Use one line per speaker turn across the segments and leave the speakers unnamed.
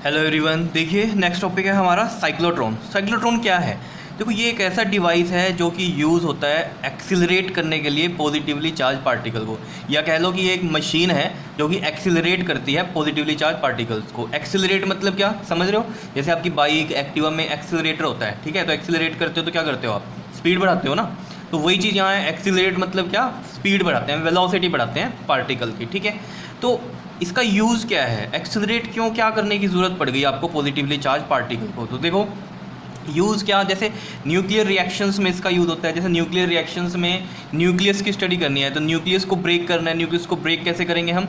Hello everyone, देखिए next topic है हमारा साइक्लोट्रॉन। साइक्लोट्रॉन क्या है? देखो, ये एक ऐसा डिवाइस है जो कि यूज़ होता है एक्सिलरेट करने के लिए पॉजिटिवली चार्ज पार्टिकल को, या कह लो कि ये एक मशीन है जो कि एक्सिलरेट करती है पॉजिटिवली चार्ज पार्टिकल्स को। एक्सिलरेट मतलब क्या, समझ रहे हो? जैसे आपकी बाइक एक्टिवा में एक्सिलरेटर होता है, ठीक है? तो एक्सिलरेट करते हो तो क्या करते हो आप? स्पीड बढ़ाते हो ना। तो वही चीज़ यहाँ है, एक्सिलरेट मतलब क्या? स्पीड बढ़ाते हैं, वेलोसिटी बढ़ाते हैं पार्टिकल की, ठीक है? तो इसका यूज़ क्या है? एक्सेलरेट क्यों, क्या करने की ज़रूरत पड़ गई आपको पॉजिटिवली चार्ज पार्टिकल को? तो देखो यूज़ क्या, जैसे न्यूक्लियर रिएक्शंस में इसका यूज़ होता है। जैसे न्यूक्लियर रिएक्शंस में न्यूक्लियस की स्टडी करनी है, तो न्यूक्लियस को ब्रेक करना है। न्यूक्लियस को ब्रेक कैसे करेंगे हम?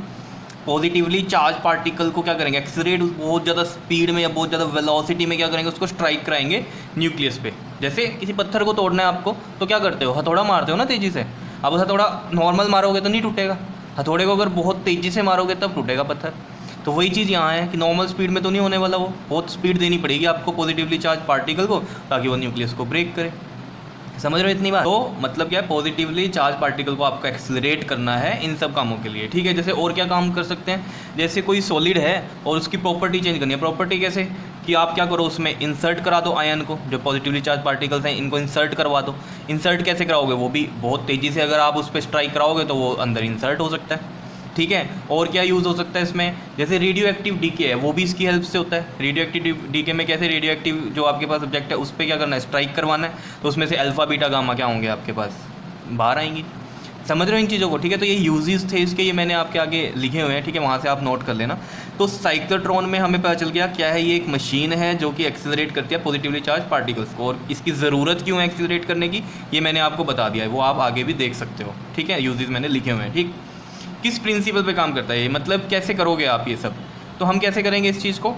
पॉजिटिवली चार्ज पार्टिकल को क्या करेंगे? एक्सेलरेट, बहुत ज़्यादा स्पीड में या बहुत ज़्यादा वेलोसिटी में क्या करेंगे? उसको स्ट्राइक कराएंगे न्यूक्लियस पे। जैसे किसी पत्थर को तोड़ना है आपको, तो क्या करते हो? हथौड़ा मारते हो ना तेज़ी से। अब हथौड़ा नॉर्मल मारोगे तो नहीं टूटेगा, हथौड़े को अगर बहुत तेज़ी से मारोगे तब टूटेगा पत्थर। तो वही चीज़ यहाँ है कि नॉर्मल स्पीड में तो नहीं होने वाला, वो बहुत स्पीड देनी पड़ेगी आपको पॉजिटिवली चार्ज पार्टिकल को, ताकि वो न्यूक्लियस को ब्रेक करे। समझ रहे हो इतनी बात? तो मतलब क्या है, पॉजिटिवली चार्ज पार्टिकल को आपको एक्सेलरेट करना है इन सब कामों के लिए, ठीक है? जैसे और क्या काम कर सकते हैं, जैसे कोई सॉलिड है और उसकी प्रॉपर्टी चेंज करनी है। प्रॉपर्टी कैसे कि आप क्या करो, उसमें इंसर्ट करा दो आयन को, जो पॉजिटिवली चार्ज पार्टिकल्स हैं इनको इंसर्ट करवा दो। इंसर्ट कैसे कराओगे? वो भी बहुत तेज़ी से अगर आप उस पर स्ट्राइक कराओगे तो वो अंदर इंसर्ट हो सकता है, ठीक है? और क्या यूज़ हो सकता है इसमें? जैसे रेडियो एक्टिव डीके है, वो भी इसकी हेल्प से होता है। रेडियो एक्टिव डीके में कैसे, रेडियो एक्टिव जो आपके पास सब्जेक्ट है उस पर क्या करना है? स्ट्राइक करवाना है। तो उसमें से अल्फ़ा बीटा गामा क्या होंगे आपके पास? बाहर आएंगी। समझ रहे हो इन चीज़ों को, ठीक है? तो ये यूजेस थे इसके, ये मैंने आपके आगे लिखे हुए हैं, ठीक है? वहाँ से आप नोट कर लेना। तो साइक्लोट्रॉन में हमें पता चल गया क्या है, ये एक मशीन है जो कि एक्सेलरेट करती है पॉजिटिवली चार्ज पार्टिकल्स को। और इसकी ज़रूरत क्यों है एक्सेलरेट करने की, ये मैंने आपको बता दिया है, वो आप आगे भी देख सकते हो, ठीक है? यूजेस मैंने लिखे हुए हैं, ठीक? किस प्रिंसिपल पे काम करता है ये, मतलब कैसे करोगे आप ये सब? तो हम कैसे करेंगे इस चीज़ को?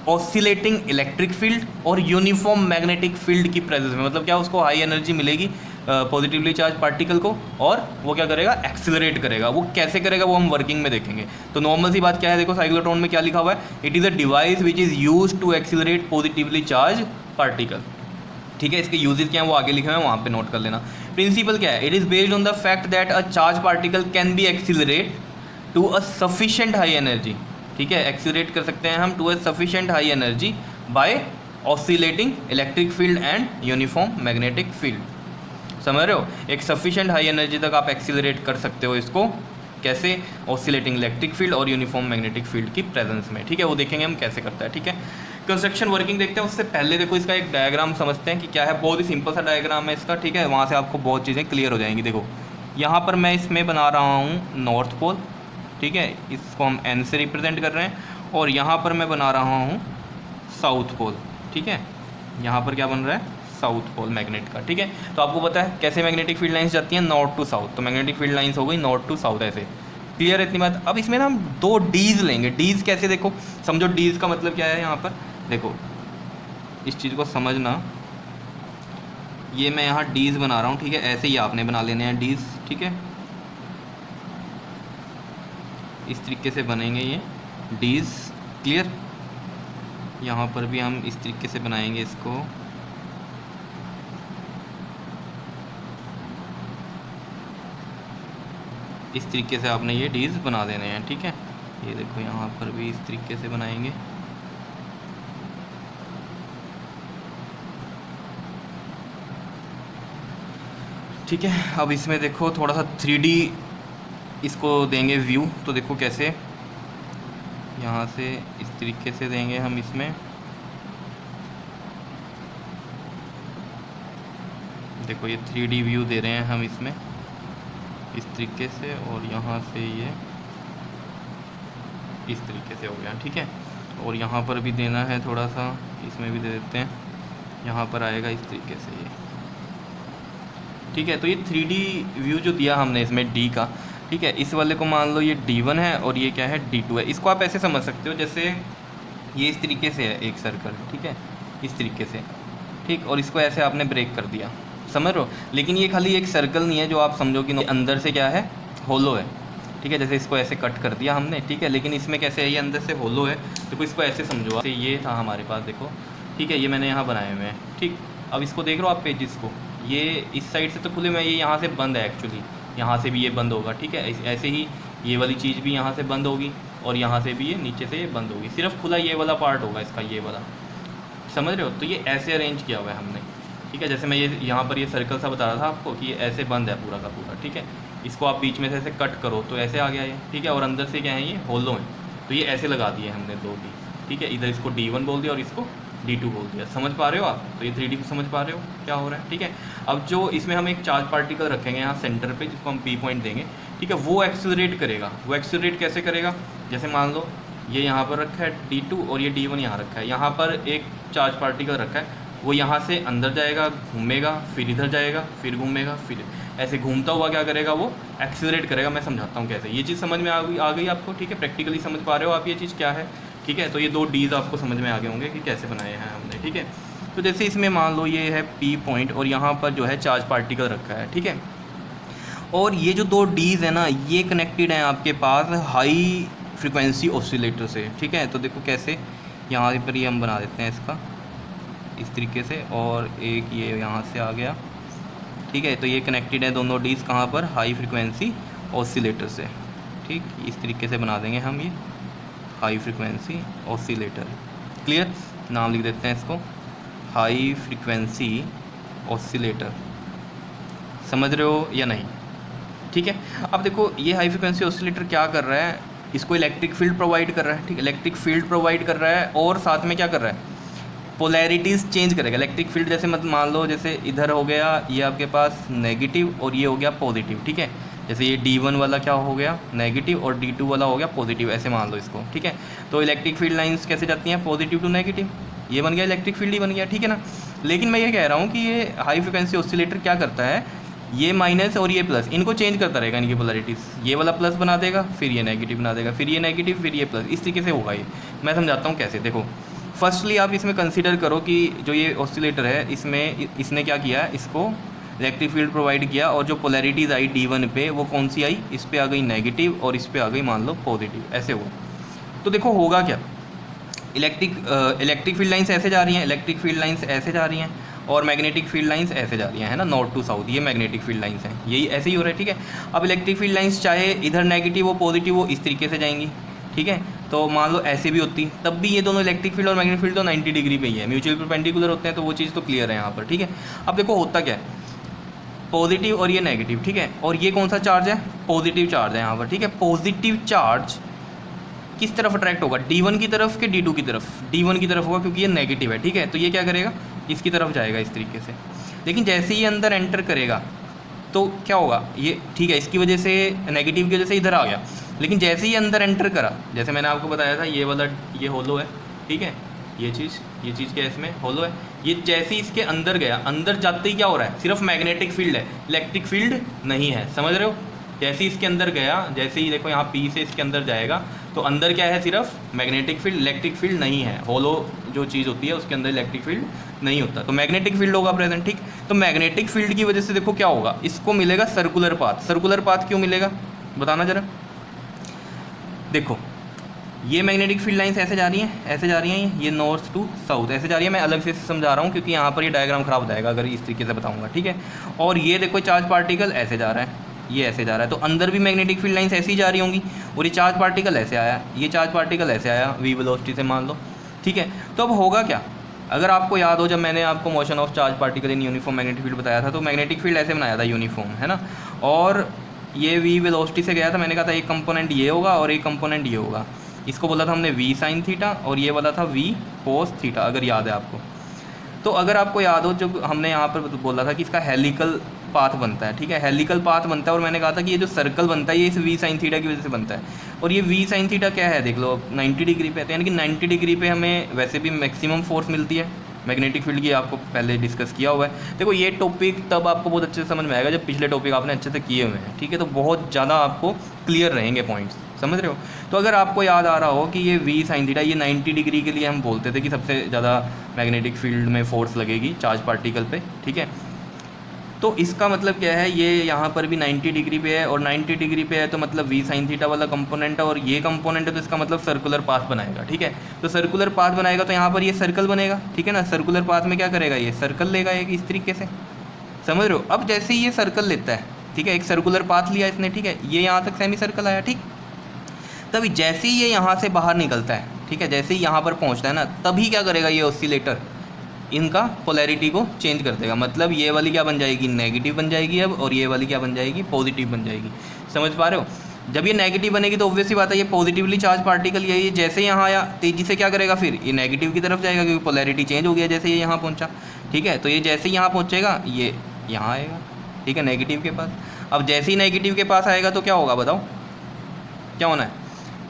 ऑसिलेटिंग इलेक्ट्रिक फील्ड और यूनिफॉर्म मैग्नेटिक फील्ड की प्रेजेंस में। मतलब क्या, उसको हाई एनर्जी मिलेगी पॉजिटिवली चार्ज पार्टिकल को, और वो क्या करेगा? एक्सेलरेट करेगा। वो कैसे करेगा वो हम वर्किंग में देखेंगे। तो नॉर्मल सी बात क्या है, देखो साइक्लोट्रॉन में क्या लिखा हुआ है? It is a device which is use to accelerate positively charge particle, ठीक है? इसके यूजेस क्या है वो आगे लिखे हुए हैं, वहाँ पे नोट कर लेना। प्रिंसिपल क्या है? It is based on the fact that a charge particle can be accelerate to a sufficient high energy, ठीक है? एक्सीलरेट कर सकते हैं हम to a sufficient high energy by oscillating electric field and uniform magnetic field. समझ रहे हो? एक सफिशिएंट हाई एनर्जी तक आप एक्सीलरेट कर सकते हो इसको, कैसे? ऑसिलेटिंग इलेक्ट्रिक फील्ड और यूनिफॉर्म मैग्नेटिक फील्ड की प्रेजेंस में, ठीक है? वो देखेंगे हम कैसे करता है, ठीक है? कंस्ट्रक्शन वर्किंग देखते हैं उससे पहले देखो इसका एक डायग्राम समझते हैं कि क्या है। बहुत ही सिंपल सा डायग्राम है इसका, ठीक है? वहाँ से आपको बहुत चीज़ें क्लियर हो जाएंगी। देखो यहाँ पर मैं इसमें बना रहा हूँ नॉर्थ पोल, ठीक है? इसको हम एन से रिप्रेजेंट कर रहे हैं। और यहाँ पर मैं बना रहा हूँ साउथ पोल, ठीक है? यहाँ पर क्या बन रहा है? साउथ पोल मैग्नेट का, ठीक है? तो आपको पता है कैसे मैग्नेटिक फील्ड लाइंस जाती हैं? North to south. तो मैग्नेटिक फील्ड लाइंस हो गई नॉर्थ टू साउथ, ऐसे। क्लियर है इतनी बात? अब इसमें ना हम दो डीज लेंगे। डीज कैसे? देखो समझो, डीज का मतलब क्या है यहाँ पर। देखो इस चीज़ को समझना, ये मैं यहाँ डीज बना रहा हूँ, ठीक है? ऐसे ही आपने बना लेने हैं डीज, ठीक है? इस तरीके से बनेंगे ये डीज, क्लियर? यहाँ पर भी हम इस तरीके से बनाएंगे इसको। इस तरीके से आपने ये डीज बना देने हैं, ठीक है? ये देखो यहाँ पर भी इस तरीके से बनाएंगे। ठीक है, अब इसमें देखो थोड़ा सा 3D इसको देंगे व्यू। तो देखो कैसे, यहाँ से इस तरीके से देंगे हम इसमें। देखो ये 3D व्यू दे रहे हैं हम इसमें इस तरीके से, और यहाँ से ये इस तरीके से हो गया, ठीक है? और यहाँ पर भी देना है थोड़ा सा, इसमें भी दे देते हैं। यहाँ पर आएगा इस तरीके से ये, ठीक है? तो ये 3D व्यू जो दिया हमने इसमें D का, ठीक है? इस वाले को मान लो ये D1 है और ये क्या है? D2 है। इसको आप ऐसे समझ सकते हो जैसे ये इस तरीके से है एक सर्कल, ठीक है? इस तरीके से, ठीक? और इसको ऐसे आपने ब्रेक कर दिया, समझ रहे हो? लेकिन ये खाली एक सर्कल नहीं है जो आप समझो कि अंदर से क्या है? होलो है, ठीक है? जैसे इसको ऐसे कट कर दिया हमने, ठीक है? लेकिन इसमें कैसे है? ये अंदर से होलो है। देखो इसको ऐसे समझो, तो ये था हमारे पास, देखो, ठीक है? ये मैंने यहाँ बनाए हुए हैं, ठीक? अब इसको देख रहे हो आप पेजेस को, ये इस साइड से तो खुले हुए हैं, ये यहाँ से बंद है एक्चुअली, यहाँ से भी ये बंद होगा, ठीक है? ऐसे ही ये वाली चीज़ भी यहाँ से बंद होगी और यहाँ से भी ये नीचे से ये बंद होगी, सिर्फ खुला ये वाला पार्ट होगा इसका, ये वाला, समझ रहे हो। तो ये ऐसे अरेंज किया हुआ है हमने, ठीक है। जैसे मैं ये यहाँ पर ये सर्कल सा बता रहा था आपको कि ये ऐसे बंद है पूरा का पूरा, ठीक है। इसको आप बीच में से ऐसे कट करो तो ऐसे आ गया ये, ठीक है। और अंदर से क्या है, ये होलो है, तो ये ऐसे लगा दिए हमने 2 डी, ठीक है। इधर इसको D1 बोल दिया और इसको D2 बोल दिया, समझ पा रहे हो आप। तो ये 3D को समझ पा रहे हो क्या हो रहा है, ठीक है। अब जो इसमें हम एक चार्ज पार्टिकल रखेंगे यहाँ सेंटर पे, जिसको हम P पॉइंट देंगे, ठीक है। वो एक्सेलरेट करेगा। वो एक्सेलरेट कैसे करेगा, जैसे मान लो ये यहाँ पर रखा है D2 और ये D1 यहाँ रखा है, यहाँ पर एक चार्ज पार्टिकल रखा है, वो यहाँ से अंदर जाएगा, घूमेगा, फिर इधर जाएगा, फिर घूमेगा, फिर ऐसे घूमता हुआ क्या करेगा, वो एक्सेलरेट करेगा। मैं समझाता हूँ कैसे, ये चीज़ समझ में आ गई आपको, ठीक है। प्रैक्टिकली समझ पा रहे हो आप ये चीज़ क्या है, ठीक है। तो ये 2 डीज आपको समझ में आ गए होंगे कि कैसे बनाए हैं हमने, ठीक है। तो जैसे इसमें मान लो ये है P पॉइंट और यहाँ पर जो है चार्ज पार्टिकल रखा है, ठीक है। और ये जो 2 डीज है ना, ये कनेक्टेड हैं आपके पास हाई फ्रिक्वेंसी ऑसिलेटर से, ठीक है। तो देखो कैसे, यहाँ पर ये हम बना देते हैं इसका इस तरीके से, और एक ये यहाँ से आ गया, ठीक है। तो ये कनेक्टेड है दोनों डीज कहाँ पर, हाई फ्रिक्वेंसी ऑसिलेटर से, ठीक। इस तरीके से बना देंगे हम ये हाई फ्रिक्वेंसी ऑसिलेटर, क्लियर। नाम लिख देते हैं इसको हाई फ्रिक्वेंसी ऑसिलेटर, समझ रहे हो या नहीं, ठीक है। अब देखो ये हाई फ्रिक्वेंसी ऑसिलेटर क्या कर रहा है, इसको इलेक्ट्रिक फील्ड प्रोवाइड कर रहा है, ठीक है। इलेक्ट्रिक फील्ड प्रोवाइड कर रहा है और साथ में क्या कर रहा है, पोलैरिटीज़ चेंज करेगा। इलेक्ट्रिक फील्ड जैसे मत मान लो, जैसे इधर हो गया ये आपके पास नेगेटिव और ये हो गया पॉजिटिव, ठीक है। जैसे ये D1 वाला क्या हो गया नेगेटिव और D2 वाला हो गया पॉजिटिव, ऐसे मान लो इसको, ठीक है। तो इलेक्ट्रिक फील्ड लाइंस कैसे जाती हैं, पॉजिटिव टू नेगेटिव, ये बन गया इलेक्ट्रिक फील्ड ही बन गया, ठीक है ना। लेकिन मैं ये कह रहा हूँ कि ये हाई फ्रिक्वेंसी ऑसिलेटर क्या करता है, ये माइनस और ये प्लस, इनको चेंज करता रहेगा, इनकी पोलैरिटीज़। ये वाला प्लस बना देगा, फिर ये नेगेटिव बना देगा, फिर ये नेगेटिव, फिर ये प्लस, इस तरीके से होगा ये। मैं समझाता हूँ कैसे। देखो फर्स्टली आप इसमें कंसीडर करो कि जो ये ऑसिलेटर है इसमें इसने क्या किया, इसको इलेक्ट्रिक फील्ड प्रोवाइड किया, और जो पोलैरिटीज़ आई D1 पे वो कौन सी आई, इस पे आ गई नेगेटिव और इस पे आ गई मान लो पॉजिटिव, ऐसे हुआ। तो देखो होगा क्या, इलेक्ट्रिक फील्ड लाइंस ऐसे जा रही हैं, इलेक्ट्रिक फील्ड लाइंस ऐसे जा रही हैं, और मैग्नेटिक फील्ड लाइंस ऐसे जा रही हैं, है ना, नॉर्थ टू साउथ, ये मैग्नेटिक फील्ड लाइंस हैं, यही ऐसे ही हो रहा है, ठीक है। अब इलेक्ट्रिक फील्ड लाइंस चाहे इधर नेगेटिव हो पॉजिटिव हो, इस तरीके से जाएंगी, ठीक है। तो मान लो ऐसे भी होती, तब भी ये दोनों इलेक्ट्रिक फील्ड और मैग्नेटिक फील्ड तो 90 डिग्री पे ही है, म्यूचुअल परपेंडिकुलर होते हैं, तो वो चीज़ तो क्लियर है यहाँ पर, ठीक है। अब देखो होता क्या है, पॉजिटिव और ये नेगेटिव, ठीक है। और ये कौन सा चार्ज है, पॉजिटिव चार्ज है यहाँ पर, ठीक है। पॉजिटिव चार्ज किस तरफ अट्रैक्ट होगा, D1 की तरफ कि D2 की तरफ, D1 की तरफ होगा क्योंकि ये नेगेटिव है, ठीक है। तो ये क्या करेगा, इसकी तरफ जाएगा इस तरीके से। लेकिन जैसे ही अंदर एंटर करेगा तो क्या होगा, ये ठीक है, इसकी वजह से नेगेटिव की वजह से इधर आ गया, लेकिन जैसे ही अंदर एंटर करा, जैसे मैंने आपको बताया था ये वाला ये होलो है, ठीक है। ये चीज़ क्या है, इसमें होलो है। ये जैसे ही इसके अंदर गया, अंदर जाते ही क्या हो रहा है, सिर्फ मैग्नेटिक फील्ड है, इलेक्ट्रिक फील्ड नहीं है, समझ रहे हो। जैसे ही इसके अंदर गया, जैसे ही देखो यहाँ P से इसके अंदर जाएगा, तो अंदर क्या है, सिर्फ मैग्नेटिक फील्ड, इलेक्ट्रिक फील्ड नहीं है। होलो जो चीज़ होती है उसके अंदर इलेक्ट्रिक फील्ड नहीं होता, तो मैग्नेटिक फील्ड होगा प्रेजेंट, ठीक। तो मैग्नेटिक फील्ड की वजह से देखो क्या होगा, इसको मिलेगा सर्कुलर पाथ। सर्कुलर पाथ क्यों मिलेगा बताना जरा। देखो ये मैग्नेटिक फील्ड लाइंस ऐसे जा रही हैं, ऐसे जा रही हैं, ये नॉर्थ टू साउथ ऐसे जा रही है। मैं अलग से समझा रहा हूँ क्योंकि यहाँ पर ये डायग्राम खराब हो जाएगा अगर इस तरीके से बताऊँगा, ठीक है। और ये देखो चार्ज पार्टिकल ऐसे जा रहा है, ये ऐसे जा रहा है, तो अंदर भी मैग्नेटिक फील्ड लाइंस ऐसी जा रही होंगी। और ये चार्ज पार्टिकल ऐसे आया, ये चार्ज पार्टिकल ऐसे आया v वेलोसिटी से मान लो, ठीक है। तो अब होगा क्या, अगर आपको याद हो जब मैंने आपको motion of charge particle in uniform magnetic field बताया था, तो मैग्नेटिक फील्ड ऐसे बनाया था यूनिफॉर्म, है ना। और ये v वेलोसिटी से गया था, मैंने कहा था एक कंपोनेंट ये होगा और एक कंपोनेंट ये होगा। इसको बोला था हमने v साइन थीटा और ये वाला था v कोस थीटा, अगर याद है आपको। तो अगर आपको याद हो जब हमने यहाँ पर बोला था कि इसका हेलिकल पाथ बनता है, ठीक है, हेलिकल पाथ बनता है। और मैंने कहा था कि ये जो सर्कल बनता है ये इस v साइन थीटा की वजह से बनता है। और ये v साइन थीटा क्या है, देख लो 90 डिग्री पे है, तो यानी कि 90 डिग्री पे हमें वैसे भी मैक्सिमम फोर्स मिलती है मैग्नेटिक फील्ड की, आपको पहले डिस्कस किया हुआ है। देखो ये टॉपिक तब आपको बहुत अच्छे से समझ में आएगा जब पिछले टॉपिक आपने अच्छे से किए हुए हैं, ठीक है। तो बहुत ज़्यादा आपको क्लियर रहेंगे पॉइंट्स, समझ रहे हो। तो अगर आपको याद आ रहा हो कि ये v साइन थीटा ये 90 डिग्री के लिए हम बोलते थे कि सबसे ज़्यादा मैग्नेटिक फील्ड में फोर्स लगेगी चार्ज पार्टिकल पे, ठीक है। तो इसका मतलब क्या है, ये यहाँ पर भी 90 डिग्री पे है और 90 डिग्री पे है तो मतलब v साइन थीटा वाला कंपोनेंट है और ये कंपोनेंट है, तो इसका मतलब सर्कुलर पाथ बनाएगा, ठीक है। तो सर्कुलर पाथ बनाएगा तो यहाँ पर ये सर्कल बनेगा, ठीक है ना। सर्कुलर पाथ में क्या करेगा, ये सर्कल लेगा एक इस तरीके से, समझ रहे हो। अब जैसे ही ये सर्कल लेता है, ठीक है, एक सर्कुलर पाथ लिया इसने, ठीक है, ये यहाँ तक सेमी सर्कल आया, ठीक। तभी जैसे ही ये यहाँ से बाहर निकलता है, ठीक है, जैसे ही यहाँ पर पहुँचता है ना, तभी क्या करेगा ये ऑसिलेटर, इनका पोलैरिटी को चेंज कर देगा। मतलब ये वाली क्या बन जाएगी, नेगेटिव बन जाएगी अब, और ये वाली क्या बन जाएगी, पॉजिटिव बन जाएगी। समझ पा रहे हो? जब ये नेगेटिव बनेगी तो ऑब्वियसली बात है ये पॉजिटिवली चार्ज पार्टिकल ये जैसे यहाँ आया तेज़ी से क्या करेगा, फिर ये नेगेटिव की तरफ जाएगा, क्योंकि पोलैरिटी चेंज हो गया जैसे ये यहाँ पहुँचा। ठीक है, तो ये जैसे ही यहाँ पहुँचेगा ये यहाँ आएगा, ठीक है, नेगेटिव के पास। अब जैसे ही नेगेटिव के पास आएगा तो क्या होगा, बताओ क्या होना है?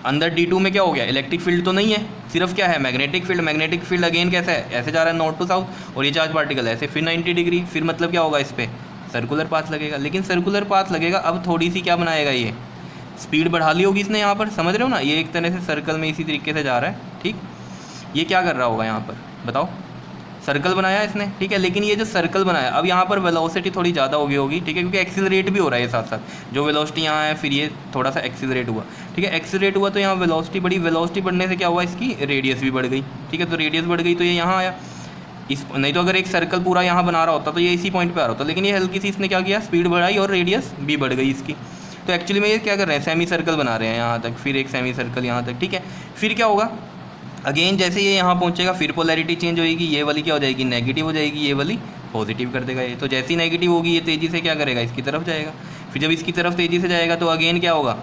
अंदर D2 में क्या हो गया, इलेक्ट्रिक फील्ड तो नहीं है, सिर्फ क्या है, magnetic field. Magnetic field again कैसे है, ऐसे जा रहा है नॉर्थ टू साउथ, और ये चार्ज पार्टिकल ऐसे फिर 90 डिग्री, फिर मतलब क्या होगा, इस पर सर्कुलर पाथ लगेगा। लेकिन सर्कुलर पाथ लगेगा, अब थोड़ी सी क्या बनाएगा, ये स्पीड बढ़ा ली होगी इसने यहाँ पर, समझ रहे हो ना, ये एक तरह से सर्कल में इसी तरीके से जा रहा है। ठीक, ये क्या कर रहा होगा यहाँ पर, बताओ, सर्कल बनाया इसने, ठीक है, लेकिन ये जो सर्कल बनाया, अब यहाँ पर वेलोसिटी थोड़ी ज़्यादा हो गई होगी, ठीक है, क्योंकि एक्सीलरेट भी हो रहा है साथ साथ, जो वेलोसिटी यहाँ है फिर ये थोड़ा सा एक्सीलरेट हुआ, ठीक है, एक्सीलरेट हुआ तो यहाँ वेलोसिटी बढ़ी, वेलोसिटी बढ़ने से क्या हुआ, इसकी रेडियस भी बढ़ गई, ठीक है, तो रेडियस बढ़ गई तो ये यहाँ आया। इस नहीं तो अगर एक सर्कल पूरा यहाँ बना रहा होता तो ये इसी पॉइंट पे आ रहा होता, लेकिन ये हल्की सी इसने क्या किया, स्पीड बढ़ाई और रेडियस भी बढ़ गई इसकी। तो एक्चुअली में ये क्या कर रहे हैं, सेमी सर्कल बना रहे हैं यहाँ तक, फिर एक सेमी सर्कल यहाँ तक, ठीक है। फिर क्या होगा, अगेन जैसे ये यहाँ पहुँचेगा फिर पोलैरिटी चेंज होगी, ये वाली क्या हो जाएगी, नेगेटिव हो जाएगी, ये वाली पॉजिटिव कर देगा ये। तो जैसे ही नेगेटिव होगी ये तेज़ी से क्या करेगा, इसकी तरफ जाएगा। फिर जब इसकी तरफ तेज़ी से जाएगा तो अगेन क्या होगा,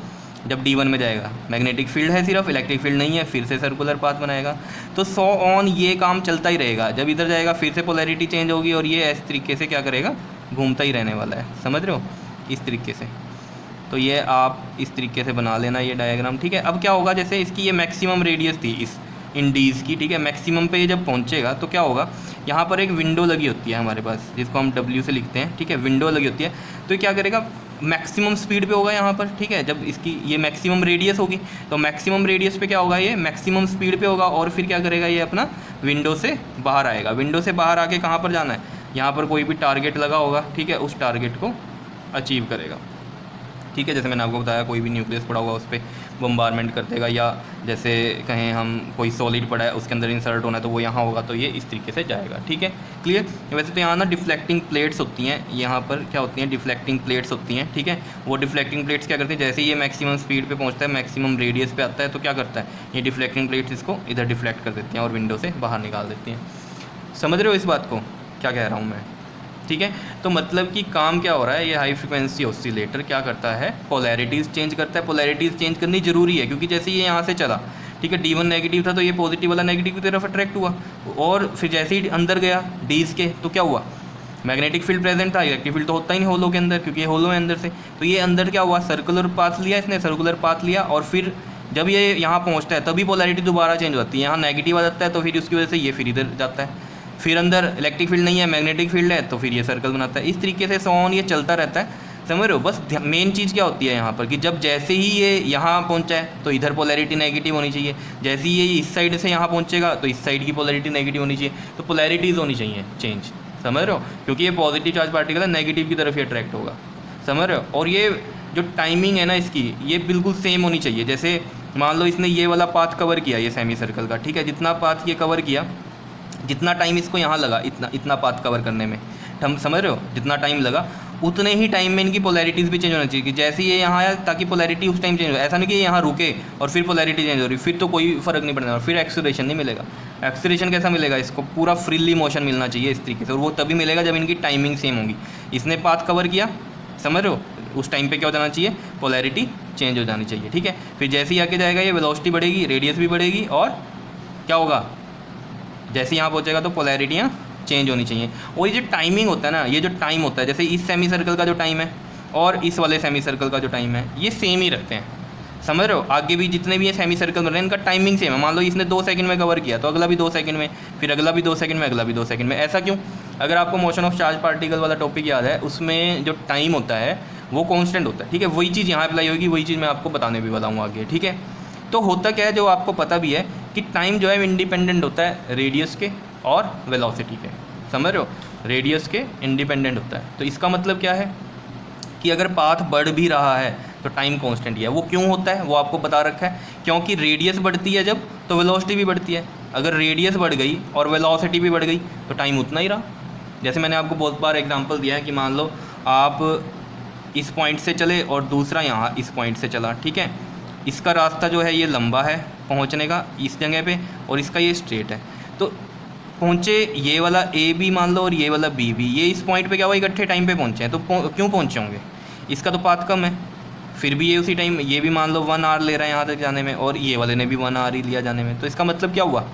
जब D1 में जाएगा, मैग्नेटिक फील्ड है सिर्फ, इलेक्ट्रिक फील्ड नहीं है, फिर से सर्कुलर पाथ बनाएगा। तो सो ऑन ये काम चलता ही रहेगा। जब इधर जाएगा फिर से पोलैरिटी चेंज होगी, और ये इस तरीके से क्या करेगा, घूमता ही रहने वाला है। समझ रहे हो, इस तरीके से। तो ये आप इस तरीके से बना लेना ये डायग्राम, ठीक है। अब क्या होगा, जैसे इसकी ये मैक्सिमम रेडियस थी इस इंडीज़ की, ठीक है, मैक्सिमम पे ये जब पहुंचेगा तो क्या होगा, यहाँ पर एक विंडो लगी होती है हमारे पास, जिसको हम W से लिखते हैं, ठीक है, विंडो लगी होती है। तो क्या करेगा, मैक्सिमम स्पीड पे होगा यहाँ पर, ठीक है। जब इसकी ये मैक्सिमम रेडियस होगी तो मैक्सिमम रेडियस पे क्या होगा, ये मैक्सिमम स्पीड पे होगा, और फिर क्या करेगा, ये अपना विंडो से बाहर आएगा। विंडो से बाहर आके कहाँ पर जाना है, यहाँ पर कोई भी टारगेट लगा होगा, ठीक है, उस टारगेट को अचीव करेगा, ठीक है। जैसे मैंने आपको बताया, कोई भी न्यूक्लियस पड़ा होगा उस पर बम्बारमेंट कर देगा, या जैसे कहें हम कोई सॉलिड पड़ा है उसके अंदर इंसर्ट होना है तो वो यहाँ होगा, तो ये इस तरीके से जाएगा, ठीक है, क्लियर। वैसे तो यहाँ ना डिफ्लेक्टिंग प्लेट्स होती हैं, यहाँ पर क्या होती हैं, डिफ्लेक्टिंग प्लेट्स होती हैं, ठीक है। वो डिफ्लेक्टिंग प्लेट्स क्या करती हैं, जैसे ये मैक्सिमम स्पीड पे पहुँचता है, मैक्सिमम रेडियस पे आता है, तो क्या करता है, ये डिफ्लेक्टिंग प्लेट्स इसको इधर डिफ्लेक्ट कर देती हैं और विंडो से बाहर निकाल देती हैं। समझ रहे हो इस बात को, क्या कह रहा हूँ मैं, ठीक है। तो मतलब कि काम क्या हो रहा है, ये हाई फ्रिक्वेंसी ऑसिलेटर क्या करता है, पोलैरिटीज़ चेंज करता है। पोलैरिटीज़ चेंज करनी जरूरी है, क्योंकि जैसे ये यहाँ से चला, ठीक है, D1 नेगेटिव था तो ये पॉजिटिव वाला नेगेटिव की तरफ अट्रैक्ट हुआ, और फिर जैसे ही अंदर गया डीज के तो क्या हुआ, मैग्नेटिक फील्ड प्रेजेंट था, इलेक्ट्रिक फील्ड तो होता ही नहीं होलो के अंदर, क्योंकि ये होलो है अंदर से। तो ये अंदर क्या हुआ, सर्कुलर पाथ लिया इसने, सर्कुलर पाथ लिया, और फिर जब ये यहाँ पहुँचता है तभी पोलैरिटी दोबारा चेंज होती है, यहाँ नेगेटिव आ जाता है, तो फिर उसकी वजह से ये फिर इधर जाता है, फिर अंदर इलेक्ट्रिक फील्ड नहीं है, मैग्नेटिक फील्ड है, तो फिर ये सर्कल बनाता है। इस तरीके से सॉन ये चलता रहता है, समझ रहे हो। बस मेन चीज़ क्या होती है यहाँ पर, कि जब जैसे ही ये यहाँ पहुँचा है तो इधर पोलैरिटी नेगेटिव होनी चाहिए, जैसे ही ये इस साइड से यहाँ पहुँचेगा तो इस साइड की पोलैरिटी नेगेटिव होनी चाहिए, तो पोलैरिटीज़ होनी चाहिए चेंज, समझ रहे हो, क्योंकि ये पॉजिटिव चार्ज पार्टिकल है, नेगेटिव की तरफ ये अट्रैक्ट होगा, समझ रहे हो। और ये जो टाइमिंग है ना इसकी, ये बिल्कुल सेम होनी चाहिए। जैसे मान लो इसने ये वाला पाथ कवर किया, ये सेमी सर्कल का, ठीक है, जितना पाथ ये कवर किया, जितना टाइम इसको यहाँ लगा, इतना पाथ कवर करने में, हम समझ रहे हो, जितना टाइम लगा उतने ही टाइम में इनकी पोलैरिटीज़ भी चेंज होना चाहिए, कि जैसे ये यहाँ आया ताकि पोलैरिटी उस टाइम चेंज हो। ऐसा नहीं कि यहाँ रुके और फिर पोलैरिटी चेंज हो रही, फिर तो कोई फ़र्क नहीं पड़ना, फिर एक्सीलरेशन नहीं मिलेगा। एक्सीलरेशन कैसा मिलेगा, इसको पूरा फ्रीली मोशन मिलना चाहिए इस तरीके से, और वो तभी मिलेगा जब इनकी टाइमिंग सेम होगी। इसने पाथ कवर किया, समझ रहे हो, उस टाइम पे क्या हो जाना चाहिए, पोलैरिटी चेंज हो जानी चाहिए, ठीक है। फिर जैसे ही आके जाएगा ये वेलोसिटी बढ़ेगी, रेडियस भी बढ़ेगी, और क्या होगा, जैसे यहाँ पहुँचेगा तो पोलैरिटियाँ चेंज होनी चाहिए। और ये जो टाइमिंग होता है ना, ये जो टाइम होता है, जैसे इस सेमी सर्कल का जो टाइम है और इस वाले सेमी सर्कल का जो टाइम है, ये सेम ही रखते हैं, समझ रहे हो। आगे भी जितने भी ये सेमी सर्कल बन रहे हैं इनका टाइमिंग सेम है। मान लो इसने 2 सेकंड में कवर किया तो अगला भी 2 सेकंड में, फिर अगला भी 2 सेकंड में, अगला भी 2 सेकंड में। ऐसा क्यों, अगर आपको मोशन ऑफ चार्ज पार्टिकल वाला टॉपिक याद है, उसमें जो टाइम होता है वो कॉन्स्टेंट होता है, ठीक है। वही चीज़ यहाँ अप्लाई होगी, वही चीज़ मैं आपको बताने भी वाला हूँ आगे, ठीक है। तो होता क्या है, जो आपको पता भी है कि टाइम जो है इंडिपेंडेंट होता है रेडियस के और वेलोसिटी के, समझ रहे हो, रेडियस के इंडिपेंडेंट होता है। तो इसका मतलब क्या है कि अगर पाथ बढ़ भी रहा है तो टाइम कांस्टेंट ही है। वो क्यों होता है वो आपको बता रखा है, क्योंकि रेडियस बढ़ती है जब तो वेलोसिटी भी बढ़ती है। अगर रेडियस बढ़ गई और वेलोसिटी भी बढ़ गई तो टाइम उतना ही रहा। जैसे मैंने आपको बहुत बार एग्जांपल दिया है कि मान लो आप इस पॉइंट से चले और दूसरा यहाँ इस पॉइंट से चला, ठीक है, इसका रास्ता जो है ये लंबा है पहुंचने का इस जगह पे, और इसका ये स्ट्रेट है। तो पहुंचे ये वाला ए बी मान लो और ये वाला बी बी, ये इस पॉइंट पे क्या हुआ, इकट्ठे टाइम पे पहुंचे हैं। तो क्यों पहुंचे होंगे, इसका तो पाथ कम है, फिर भी ये उसी टाइम, ये भी मान लो 1 आवर ले रहा है यहाँ तक जाने में, और ये वाले ने भी 1 आवर ही लिया जाने में। तो इसका मतलब क्या हुआ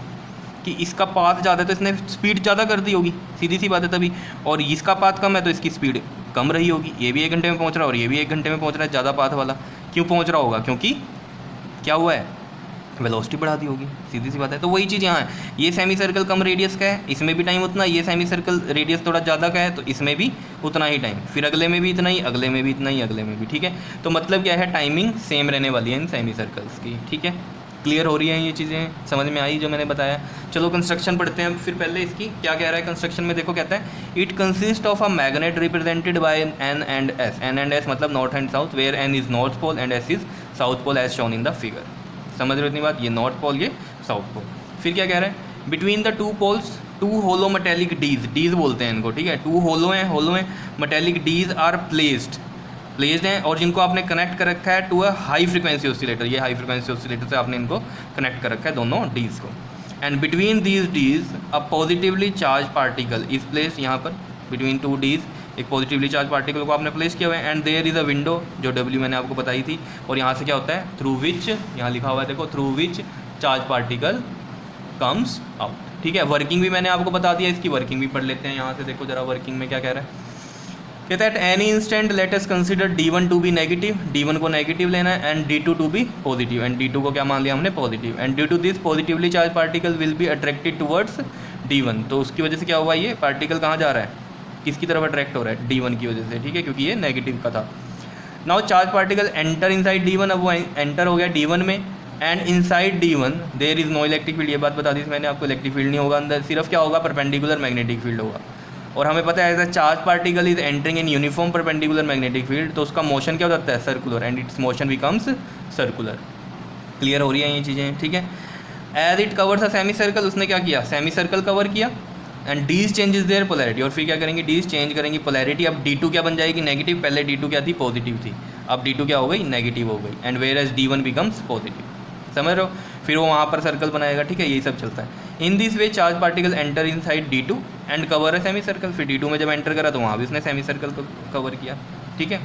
कि इसका पाथ ज़्यादा है तो इसने स्पीड ज़्यादा कर दी होगी, सीधी सी बात है तभी। और इसका पाथ कम है तो इसकी स्पीड कम रही होगी। ये भी 1 घंटे में पहुँच रहा है और ये भी 1 घंटे में पहुँच रहा है, ज़्यादा पाथ वाला क्यों पहुँच रहा होगा, क्योंकि क्या हुआ है, वेलोसिटी बढ़ा दी होगी, सीधी सी बात है। तो वही चीज़ यहाँ है, ये सेमी सर्कल कम रेडियस का है, इसमें भी टाइम उतना, ये सेमी सर्कल रेडियस थोड़ा ज़्यादा का है तो इसमें भी उतना ही टाइम, फिर अगले में भी इतना ही, अगले में भी इतना ही, अगले में भी, ठीक है। तो मतलब क्या है, टाइमिंग सेम रहने वाली है इन सेमी सर्कल्स की, ठीक है। क्लियर हो रही हैं ये चीज़ें, समझ में आई जो मैंने बताया। चलो कंस्ट्रक्शन पढ़ते हैं। फिर पहले इसकी क्या कह रहा है कंस्ट्रक्शन में, देखो कहता है it consist of a magnet represented by N and S. N and S मतलब north and south, where N is north pole and S is south pole as shown in the figure. समझ रहे हो इतनी बात, ये north pole ये south pole. फिर क्या कह रहा है, between the 2 poles 2 hollow metallic dees, dees बोलते हैं इनको, ठीक है। 2 होलो हैं मेटेलिक डीज आर प्लेस्ड हैं, और जिनको आपने कनेक्ट कर रखा है to a high frequency oscillator. ये हाई फ्रिक्वेंसी ऑसिलेटर से आपने इनको कनेक्ट कर रखा है दोनों डीज को। And between these dees a positively charge particle is placed, यहाँ पर बिटवीन 2 डीज एक पॉजिटिवली चार्ज पार्टिकल को आपने प्लेस किया हुआ है। And there is a window, जो डब्ल्यू मैंने आपको बताई थी, और यहाँ से क्या होता है, थ्रू विच, यहाँ लिखा हुआ है देखो, through which charge particle comes out, ठीक है। वर्किंग भी मैंने आपको बता दिया, इसकी वर्किंग भी पढ़ लेते हैं यहाँ से। देखो जरा वर्किंग में क्या कह रहा है, कहता है at any instant let us consider D1 to be negative, D1 को नेगेटिव लेना है, and D2 to be positive, and D2 को क्या मान लिया हमने, positive. And due to this positively charge particle will be attracted towards D1। तो उसकी वजह से क्या हुआ, ये पार्टिकल कहाँ जा रहा है, किसकी तरफ अट्रैक्ट हो रहा है, D1 की वजह से, ठीक है, क्योंकि ये नेगेटिव का था। Now charge particle enter inside D1, अब वो एंटर हो गया D1 में, and inside D1 there is no electric field. ये बात बता दी मैंने आपको, इलेक्ट्रिक फील्ड नहीं होगा अंदर, सिर्फ क्या होगा, परपेंडिकुलर मैग्नेटिक फील्ड होगा। और हमें पता है as a charge particle is entering in uniform perpendicular magnetic field, तो उसका मोशन क्या हो जाता है, circular, and its motion becomes circular. Clear हो रही हैं ये चीज़ें, ठीक है। As it covers a semi circle, उसने क्या किया, सेमी सर्कल कवर किया, and dees changes their polarity, और फिर क्या करेंगे, डीज चेंज करेंगी पोलैरिटी। अब D2 क्या बन जाएगी, नेगेटिव, पहले D2 क्या थी, पॉजिटिव थी, अब D2 क्या हो गई, नेगेटिव हो गई, and where as D1 becomes positive, समझ रहे हो। फिर वो वहाँ पर सर्कल बनाएगा, ठीक है, यही सब चलता है। In this way charge particle enter in side D2 and cover है सेमी सर्कल। फिर D2 में जब एंटर करा तो वहाँ भी उसने सेमी सर्कल को कवर किया, ठीक है।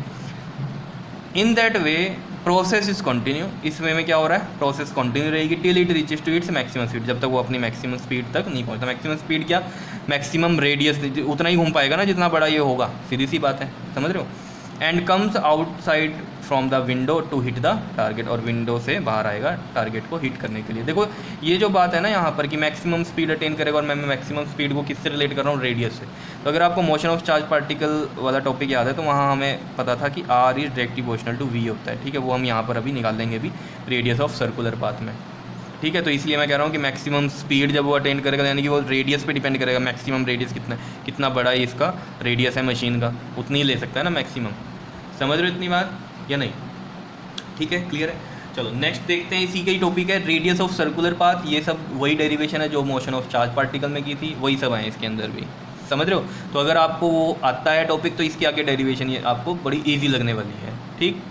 In that way process is continue, इस वे में क्या हो रहा है, प्रोसेस कंटिन्यू रहेगी till it reaches to its maximum speed, जब तक वो अपनी मैक्सिमम स्पीड तक नहीं पहुंचता। मैक्सिमम स्पीड क्या, मैक्सिमम रेडियस, उतना ही घूम पाएगा ना जितना बड़ा ये होगा, सीधी सी बात है, समझ रहे हो। And comes outside from the window to hit the target, और विंडो से बाहर आएगा टारगेट को हिट करने के लिए। देखो ये जो बात है ना यहाँ पर कि मैक्सिमम स्पीड अटेन करेगा, और मैं मैक्सिमम स्पीड को किससे रिलेट कर रहा हूँ, रेडियस से। तो अगर आपको मोशन ऑफ चार्ज पार्टिकल वाला टॉपिक याद है तो वहाँ हमें पता था कि R is directly proportional to V होता है, ठीक है। वो हम यहाँ पर अभी निकाल लेंगे भी रेडियस ऑफ सर्कुलर पाथ में, ठीक है। तो इसलिए मैं कह रहा हूँ कि मैक्सिमम स्पीड जब वो अटेन करेगा, यानी कि वो रेडियस पे डिपेंड करेगा, मैक्सिमम रेडियस कितना बड़ा है इसका रेडियस है मशीन का, उतनी ही ले सकता है ना मैक्सिमम। समझ रहे हो इतनी बात या नहीं, ठीक है, क्लियर है। चलो नेक्स्ट देखते हैं, इसी का ही टॉपिक है रेडियस ऑफ सर्कुलर पाथ। ये सब वही डेरिवेशन है जो मोशन ऑफ चार्ज पार्टिकल में की थी, वही सब आए इसके अंदर भी, समझ रहे हो। तो अगर आपको वो आता है टॉपिक तो इसकी आगे डेरिवेशन ये आपको बड़ी ईजी लगने वाली है, ठीक।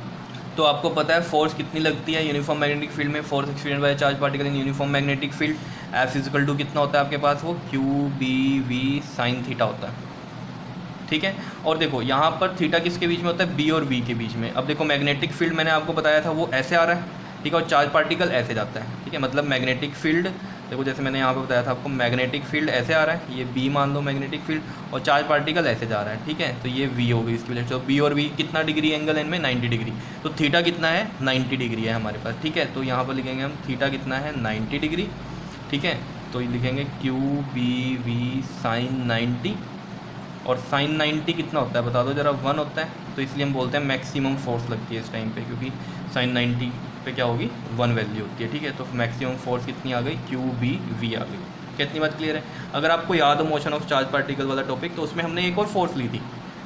तो आपको पता है फोर्स कितनी लगती है यूनिफॉर्म मैग्नेटिक फील्ड में, force experience by charge particle in uniform magnetic field, F equal to कितना होता है आपके पास, वो QBV sin थीटा होता है, ठीक है। और देखो यहाँ पर थीटा किसके बीच में होता है, B और V के बीच में। अब देखो मैग्नेटिक फील्ड मैंने आपको बताया था वो ऐसे आ रहा है, ठीक है, और चार्ज पार्टिकल ऐसे जाता है, ठीक है। मतलब मैग्नेटिक फील्ड देखो, जैसे मैंने यहाँ पे बताया था आपको, मैग्नेटिक फील्ड ऐसे आ रहा है, ये B मान लो मैग्नेटिक फील्ड, और चार्ज पार्टिकल ऐसे जा रहा है, ठीक है। तो ये V हो गई इसकी वजह से। तो B और V कितना डिग्री एंगल है इनमें, 90 डिग्री। तो थीटा कितना है, 90 डिग्री है हमारे पास, ठीक है। तो यहाँ पर लिखेंगे हम थीटा कितना है, 90 डिग्री, ठीक है। तो ये लिखेंगे QBV sin 90, और sin 90 कितना होता है बता दो जरा, 1 होता है। तो इसलिए हम बोलते हैं मैक्सिमम फोर्स लगती है इस टाइम पे, क्योंकि sin 90 पे क्या होगी, 1 वैल्यू होती है, ठीक है। तो मैक्सिमम फोर्स कितनी आ गई, QBV आ गई। कितनी बात क्लियर है। अगर आपको याद हो मोशन ऑफ चार्ज पार्टिकल वाला टॉपिक, तो उसमें हमने एक और फोर्स ली थी।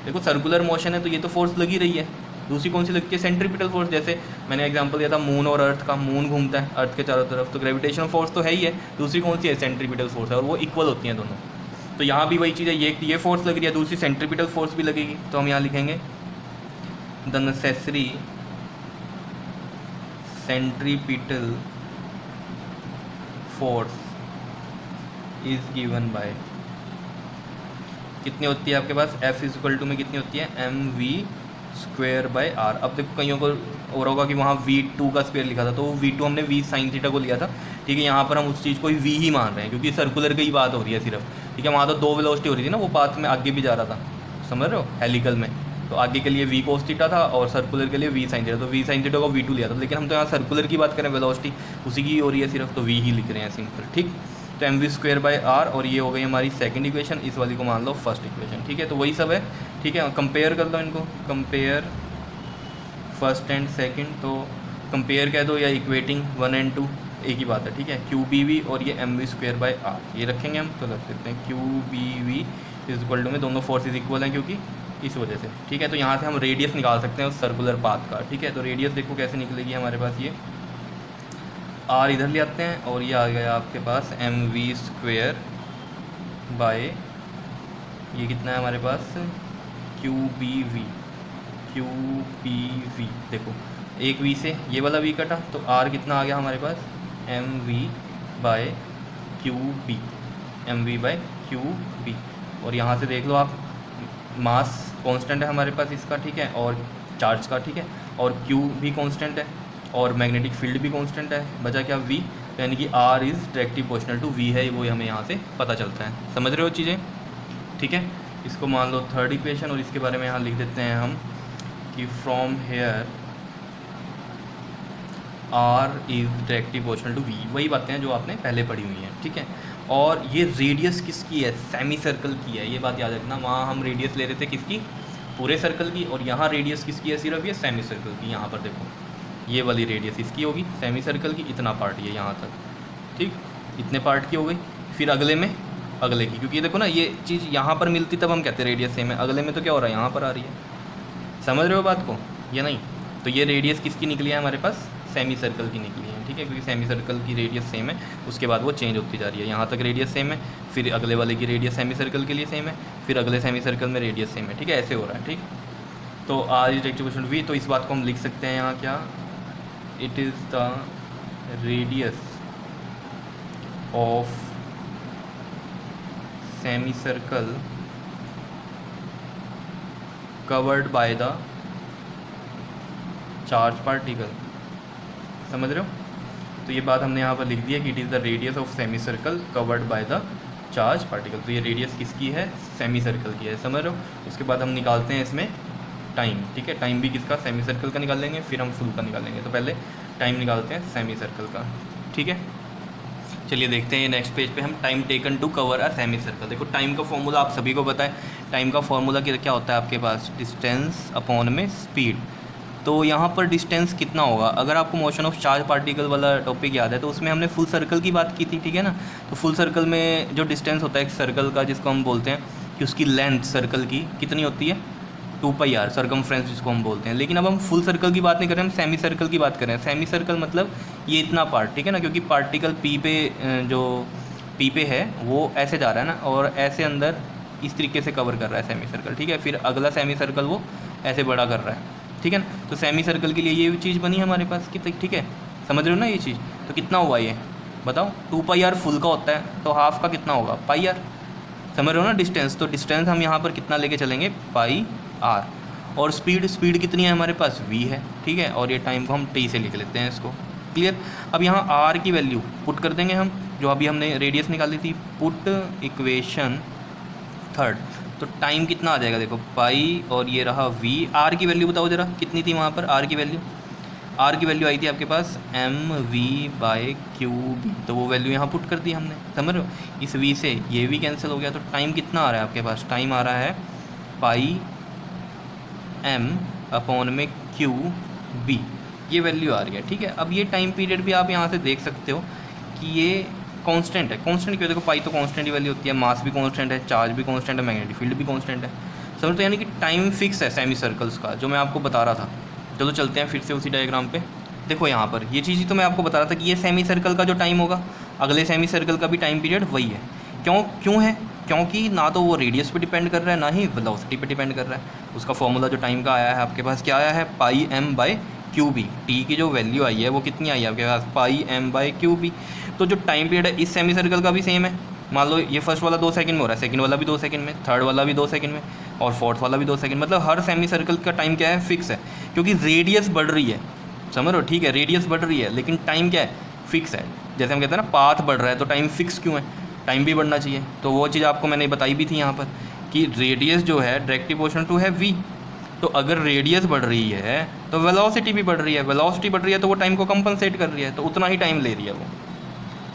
देखो सर्कुलर मोशन है तो ये तो फोर्स लगी रही है, दूसरी कौन सी लगती है, सेंट्रीपिटल फोर्स। जैसे मैंने एग्जांपल दिया था मून और अर्थ का, मून घूमता है अर्थ के चारों तरफ, तो ग्रेविटेशनल फोर्स तो है ही है, दूसरी कौन सी है, सेंट्रीपिटल फोर्स है, और वो इक्वल होती हैं दोनों। तो यहाँ भी वही चीज़ है, ये फोर्स लग रही है, दूसरी सेंट्रीपिटल फोर्स भी लगेगी। तो हम यहाँ लिखेंगे the necessary centripetal force is given by, कितनी होती है आपके पास, F इक्वल टू में कितनी होती है, mv²/r। अब देखो कईयों को और होगा कि वहाँ v2 का स्क्वायर लिखा था, तो v2 हमने v sin थीटा को लिया था, ठीक है। यहाँ पर हम उस चीज़ को v ही मान रहे हैं क्योंकि सर्कुलर की ही बात हो रही है सिर्फ, ठीक है। वहाँ तो दो वेलोसिटी हो रही थी ना, वो पाथ में आगे भी जा रहा था, समझ रहे हो, हेलिकल में। तो आगे के लिए v cos थीटा था और सर्कुलर के लिए v sin थीटा, तो v sin थीटा को v2 लिया था, लेकिन हम तो यहाँ सर्कुलर की बात करें, वेलोसिटी उसी की हो रही है सिर्फ, तो v ही लिख रहे हैं सिंपल, ठीक। तो mv²/r, और ये हो गई हमारी सेकंड इक्वेशन, इस वाली को मान लो फर्स्ट इक्वेशन, ठीक है। तो वही सब है, ठीक है। कंपेयर कर लो इनको, कंपेयर फर्स्ट एंड सेकंड, तो कंपेयर कह दो या इक्वेटिंग 1 और 2 एक ही बात है, ठीक है। QBV और ये mv²/r ये रखेंगे हम, तो रख देते हैं QBV इज इक्वल टू में दोनों फोर्सेज इक्वल हैं क्योंकि इस वजह से, ठीक है। तो यहाँ से हम रेडियस निकाल सकते हैं उस सर्कुलर पाथ का, ठीक है। तो रेडियस देखो कैसे निकलेगी हमारे पास, ये r इधर ले आते हैं और ये आ गया आपके पास mv², ये कितना है हमारे पास, QBV देखो एक v से ये वाला v कटा, तो r कितना आ गया हमारे पास, mv/QB। और यहाँ से देख लो आप, मास कांस्टेंट है हमारे पास इसका, ठीक है, और चार्ज का, ठीक है, और Q भी कांस्टेंट है और मैग्नेटिक फील्ड भी कांस्टेंट है, बचा क्या v, यानी कि r is directly proportional to v है, वो हमें यहाँ से पता चलता है। समझ रहे हो चीज़ें, ठीक है। इसको मान लो थर्ड इक्वेशन, और इसके बारे में यहाँ लिख देते हैं हम कि from here r is directly proportional to v, वही बातें हैं जो आपने पहले पढ़ी हुई हैं, ठीक है। और ये रेडियस किसकी है, सेमी सर्कल की है, ये बात याद रखना। वहाँ हम रेडियस ले रहे थे किसकी, पूरे सर्कल की, और यहाँ रेडियस किसकी है, सिर्फ ये सेमी सर्कल की। यहाँ पर देखो ये वाली रेडियस इसकी होगी सेमी सर्कल की, इतना पार्ट ये यहाँ तक, ठीक, इतने पार्ट की हो गई। फिर अगले में अगले की, क्योंकि देखो ना ये चीज़ यहाँ पर मिलती तब हम कहते हैं रेडियस सेम है, अगले में तो क्या हो रहा है, यहाँ पर आ रही है, समझ रहे हो बात को या नहीं। तो ये रेडियस किसकी निकली है हमारे पास, सेमी सर्कल की निकली है, ठीक है, क्योंकि सेमी सर्कल की रेडियस सेम है, उसके बाद वो चेंज होती जा रही है। यहाँ तक रेडियस सेम है, फिर अगले वाले की रेडियस सेमी सर्कल के लिए सेम है, फिर अगले सेमी सर्कल में रेडियस सेम है, ठीक है, ऐसे हो रहा है, ठीक। तो r इज डायरेक्टली v, तो इस बात को हम लिख सकते हैं यहाँ क्या, it is the radius of semi circle covered by the charge particle, समझ रहे हो। तो ये बात हमने यहाँ पर लिख दिया कि it is the radius of semi circle covered by the charge particle. तो ये रेडियस किसकी है, सेमी सर्कल की है, समझ रहे हो। उसके बाद हम निकालते हैं इसमें टाइम, ठीक है, टाइम भी किसका, सेमी सर्कल का निकाल लेंगे, फिर हम फुल का निकालेंगे। तो पहले टाइम निकालते हैं सेमी सर्कल का, ठीक है। चलिए देखते हैं नेक्स्ट पेज पे हम, time taken to cover a semi circle. देखो टाइम का फॉर्मूला आप सभी को पता है, टाइम का फॉर्मूला क्या होता है आपके पास, डिस्टेंस अपॉन में स्पीड। तो यहाँ पर डिस्टेंस कितना होगा, अगर आपको मोशन ऑफ चार्ज पार्टिकल वाला टॉपिक याद है तो उसमें हमने फुल सर्कल की बात की थी, ठीक है ना। तो फुल सर्कल में जो डिस्टेंस होता है एक सर्कल का, जिसको हम बोलते हैं कि उसकी लेंथ सर्कल की कितनी होती है, 2πr, सर्कमफ्रेंस जिसको हम बोलते हैं। लेकिन अब हम फुल सर्कल की बात नहीं कर रहे, हम सेमी सर्कल की बात कर रहे हैं। सेमी सर्कल मतलब ये इतना पार्ट, ठीक है ना, क्योंकि पार्टिकल पी पे जो पी पे है वो ऐसे जा रहा है ना, और ऐसे अंदर इस तरीके से कवर कर रहा है सेमी सर्कल, ठीक है। फिर अगला सेमी सर्कल वो ऐसे बड़ा कर रहा है, ठीक है ना। तो सेमी सर्कल के लिए ये चीज़ बनी हमारे पास कि, ठीक है, समझ रहे हो ना ये चीज़। तो कितना हुआ ये बताओ, 2πr फुल का होता है, तो हाफ का कितना होगा, πr, समझ रहे हो ना डिस्टेंस। तो डिस्टेंस हम यहाँ पर कितना लेके चलेंगे, πr। और स्पीड कितनी है हमारे पास, v है, ठीक है। और ये टाइम को हम t से लिख लेते हैं इसको, क्लियर। अब यहाँ r की वैल्यू पुट कर देंगे हम, जो अभी हमने रेडियस निकाली थी, पुट इक्वेशन थर्ड। तो टाइम कितना आ जाएगा, देखो पाई और ये रहा v। r की वैल्यू बताओ ज़रा कितनी थी वहाँ पर, r की वैल्यू आई थी आपके पास mv/QB। तो वो वैल्यू यहाँ पुट कर दी हमने, समझ रहे हो। इस v से ये भी कैंसिल हो गया, तो टाइम कितना आ रहा है आपके पास, टाइम आ रहा है पाई m अपॉन में QB, ये वैल्यू आ रही है, ठीक है। अब ये टाइम पीरियड भी आप यहाँ से देख सकते हो कि ये कांस्टेंट है। कांस्टेंट क्यों, देखो पाई तो कांस्टेंट ही वैल्यू होती है, मास भी कांस्टेंट है, चार्ज भी कांस्टेंट है, मैग्नेटिक फील्ड भी कांस्टेंट है, समझ। तो यानी कि टाइम फिक्स है सेमी सर्कल्स का, जो मैं आपको बता रहा था। चलो चलते हैं फिर से उसी डायग्राम पे। देखो यहाँ पर ये चीज़ ही तो मैं आपको बता रहा था कि ये सेमी सर्कल का जो टाइम होगा, अगले सेमी सर्कल का भी टाइम पीरियड वही है। क्यों है, क्योंकि ना तो वो रेडियस पे डिपेंड कर रहा है, ना ही वेलोसिटी पे डिपेंड कर रहा है। उसका फॉर्मूला जो टाइम का आया है आपके पास क्या आया है, πm/QB। क्यू बी, टी की जो वैल्यू आई है वो कितनी आई है आपके पास, पाई एम बाई क्यू बी। तो जो टाइम पीरियड है इस सेमी सर्कल का भी सेम है, मान लो ये फर्स्ट वाला 2 सेकंड में हो रहा है, सेकंड वाला भी 2 सेकंड में, थर्ड वाला भी 2 सेकंड में, और फोर्थ वाला भी 2 सेकंड, मतलब हर सेमी सर्कल का टाइम क्या है, फिक्स है, क्योंकि रेडियस बढ़ रही है, समझ रहे हो, ठीक है, रेडियस बढ़ रही है लेकिन टाइम क्या है, फिक्स है। जैसे हम कहते हैं ना पाथ बढ़ रहा है तो टाइम फिक्स क्यों है, टाइम भी बढ़ना चाहिए। तो वो चीज़ आपको मैंने बताई भी थी यहाँ पर कि रेडियस जो है डायरेक्टली प्रोपोर्शनल टू है v। तो अगर रेडियस बढ़ रही है तो वेलोसिटी भी बढ़ रही है, वेलोसिटी बढ़ रही है तो वो टाइम को कंपनसेट कर रही है, तो उतना ही टाइम ले रही है वो।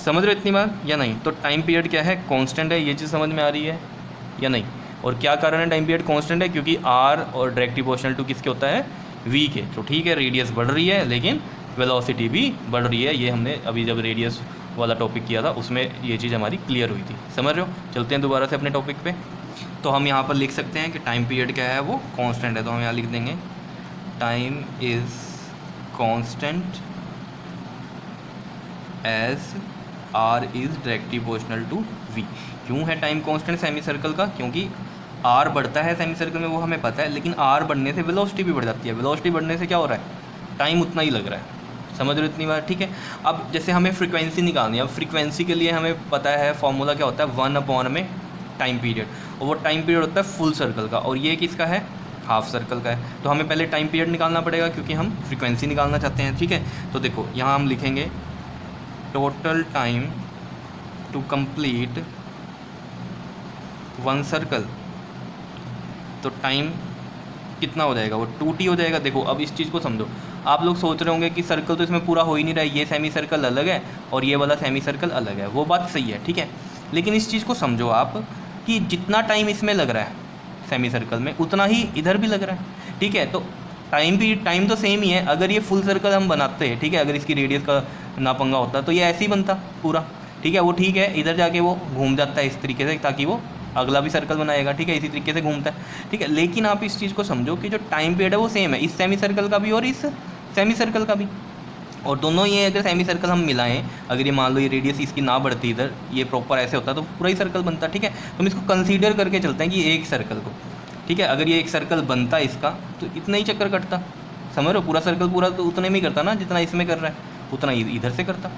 समझ रहे हो इतनी बात या नहीं? तो टाइम पीरियड क्या है, कांस्टेंट है, ये चीज़ समझ में आ रही है या नहीं? और क्या कारण है टाइम पीरियड कांस्टेंट है, क्योंकि r और डायरेक्टली प्रोपोर्शनल टू किसके होता है, v के। तो ठीक है, रेडियस बढ़ रही है लेकिन वेलोसिटी भी बढ़ रही है, ये हमने अभी जब रेडियस वाला टॉपिक किया था उसमें ये चीज़ हमारी क्लियर हुई थी। समझ रहे हो? चलते हैं दोबारा से अपने टॉपिक पे। तो हम यहाँ पर लिख सकते हैं कि टाइम पीरियड क्या है, वो कांस्टेंट है। तो हम यहाँ लिख देंगे time is constant as r is directly proportional to v। क्यों है टाइम कांस्टेंट सेमी सर्कल का? क्योंकि r बढ़ता है सेमी सर्कल में, वो हमें पता है, लेकिन r बढ़ने से वेलोसिटी भी बढ़ जाती है। वेलोसिटी बढ़ने से क्या हो रहा है, टाइम उतना ही लग रहा है। समझ रहे हो इतनी बार? ठीक है। अब जैसे हमें फ्रीक्वेंसी निकालनी है, अब फ्रीक्वेंसी के लिए हमें पता है फॉर्मूला क्या होता है, 1 में टाइम पीरियड, और वो टाइम पीरियड होता है फुल सर्कल का, और ये किसका है, हाफ सर्कल का है। तो हमें पहले टाइम पीरियड निकालना पड़ेगा क्योंकि हम फ्रीक्वेंसी निकालना चाहते हैं। ठीक है, तो देखो यहाँ हम लिखेंगे total time to complete 1 circle. तो टाइम कितना हो जाएगा, वो 2t हो जाएगा। देखो अब इस चीज़ को समझो, आप लोग सोच रहे होंगे कि सर्कल तो इसमें पूरा हो ही नहीं रहा है, ये सेमी सर्कल अलग है और ये वाला सेमी सर्कल अलग है। वो बात सही है, ठीक है, लेकिन इस चीज़ को समझो आप कि जितना टाइम इसमें लग रहा है सेमी सर्कल में, उतना ही इधर भी लग रहा है। ठीक है, तो टाइम तो सेम ही है। अगर ये फुल सर्कल हम बनाते हैं, ठीक है, अगर इसकी रेडियस का ना पंगा होता तो ये ऐसे ही बनता पूरा। ठीक है, वो ठीक है, इधर जाके वो घूम जाता है इस तरीके से ताकि वो अगला भी सर्कल बनाएगा। ठीक है, इसी तरीके से घूमता है। ठीक है, लेकिन आप इस चीज़ को समझो कि जो टाइम पीरियड है वो सेम है, इस सेमी सर्कल का भी और इस सेमी सर्कल का भी। और दोनों ये अगर सेमी सर्कल हम मिलाएं, अगर ये मान लो ये रेडियस इसकी ना बढ़ती इधर, ये प्रॉपर ऐसे होता तो पूरा ही सर्कल बनता। ठीक है, तो हम इसको कंसीडर करके चलते हैं कि एक सर्कल को, ठीक है, अगर ये एक सर्कल बनता इसका तो इतना ही चक्कर कटता। समझ रहे हो? पूरा सर्कल पूरा तो उतने में ही करता ना जितना इसमें कर रहा है, उतना इधर से करता।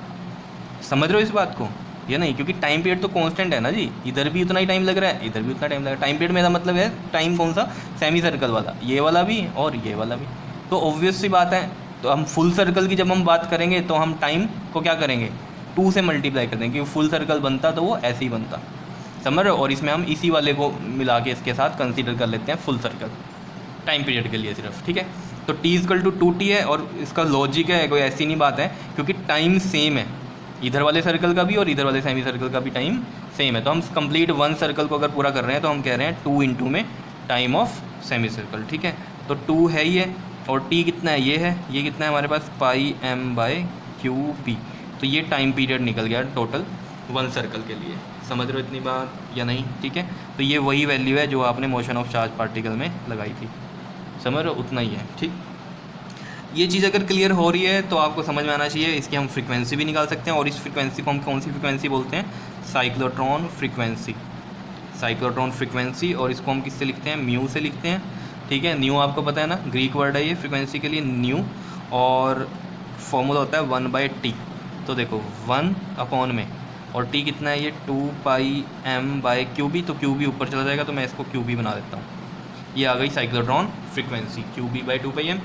समझ रहे हो इस बात को या नहीं? क्योंकि टाइम पीरियड तो कांस्टेंट है ना जी, इधर भी उतना ही टाइम लग रहा है, इधर भी उतना टाइम लग रहा है। टाइम पीरियड मेरा मतलब है टाइम कौन सा, सेमी सर्कल वाला, ये वाला भी और ये वाला भी। तो ऑब्वियस सी बात है, तो हम फुल सर्कल की जब हम बात करेंगे तो हम टाइम को क्या करेंगे, 2 से मल्टीप्लाई कर देंगे, क्योंकि फुल सर्कल बनता तो वो ऐसे ही बनता। समझ रहे हो? और इसमें हम इसी वाले को मिला के इसके साथ कंसीडर कर लेते हैं फुल सर्कल टाइम पीरियड के लिए सिर्फ। ठीक है, तो t=2t है, और इसका लॉजिक है, कोई ऐसी नहीं बात है, क्योंकि टाइम सेम है, इधर वाले सर्कल का भी और इधर वाले सेमी सर्कल का भी टाइम सेम है। तो हम कंप्लीट 1 सर्कल को अगर पूरा कर रहे हैं तो हम कह रहे हैं 2 इंटू में टाइम ऑफ सेमी सर्कल। ठीक है, तो 2 है ये, और t कितना है, ये कितना है हमारे पास, पाई एम बाई क्यू बी। तो ये टाइम पीरियड निकल गया टोटल 1 सर्कल के लिए। समझ रहे हो इतनी बात या नहीं? ठीक है, तो ये वही वैल्यू है जो आपने मोशन ऑफ चार्ज पार्टिकल में लगाई थी। समझ रहे हो? उतना ही है। ठीक, ये चीज़ अगर क्लियर हो रही है तो आपको समझ में आना चाहिए। इसकी हम फ्रीक्वेंसी भी निकाल सकते हैं, और इस फ्रीक्वेंसी को हम कौन सी फ्रीक्वेंसी बोलते हैं, साइक्लोट्रॉन फ्रीक्वेंसी। साइक्लोट्रॉन फ्रीक्वेंसी, और इसको हम किससे लिखते हैं, म्यू से लिखते हैं। ठीक है, न्यू आपको पता है ना, ग्रीक वर्ड है ये फ्रीक्वेंसी के लिए, न्यू, और फॉर्मूला होता है 1/t। तो देखो 1 में, और t कितना है, ये 2πm/qb। तो qb ऊपर चला जाएगा तो मैं इसको qb बना देता हूँ। ये आ गई साइक्लोट्रॉन फ्रीक्वेंसी, qb/2πm।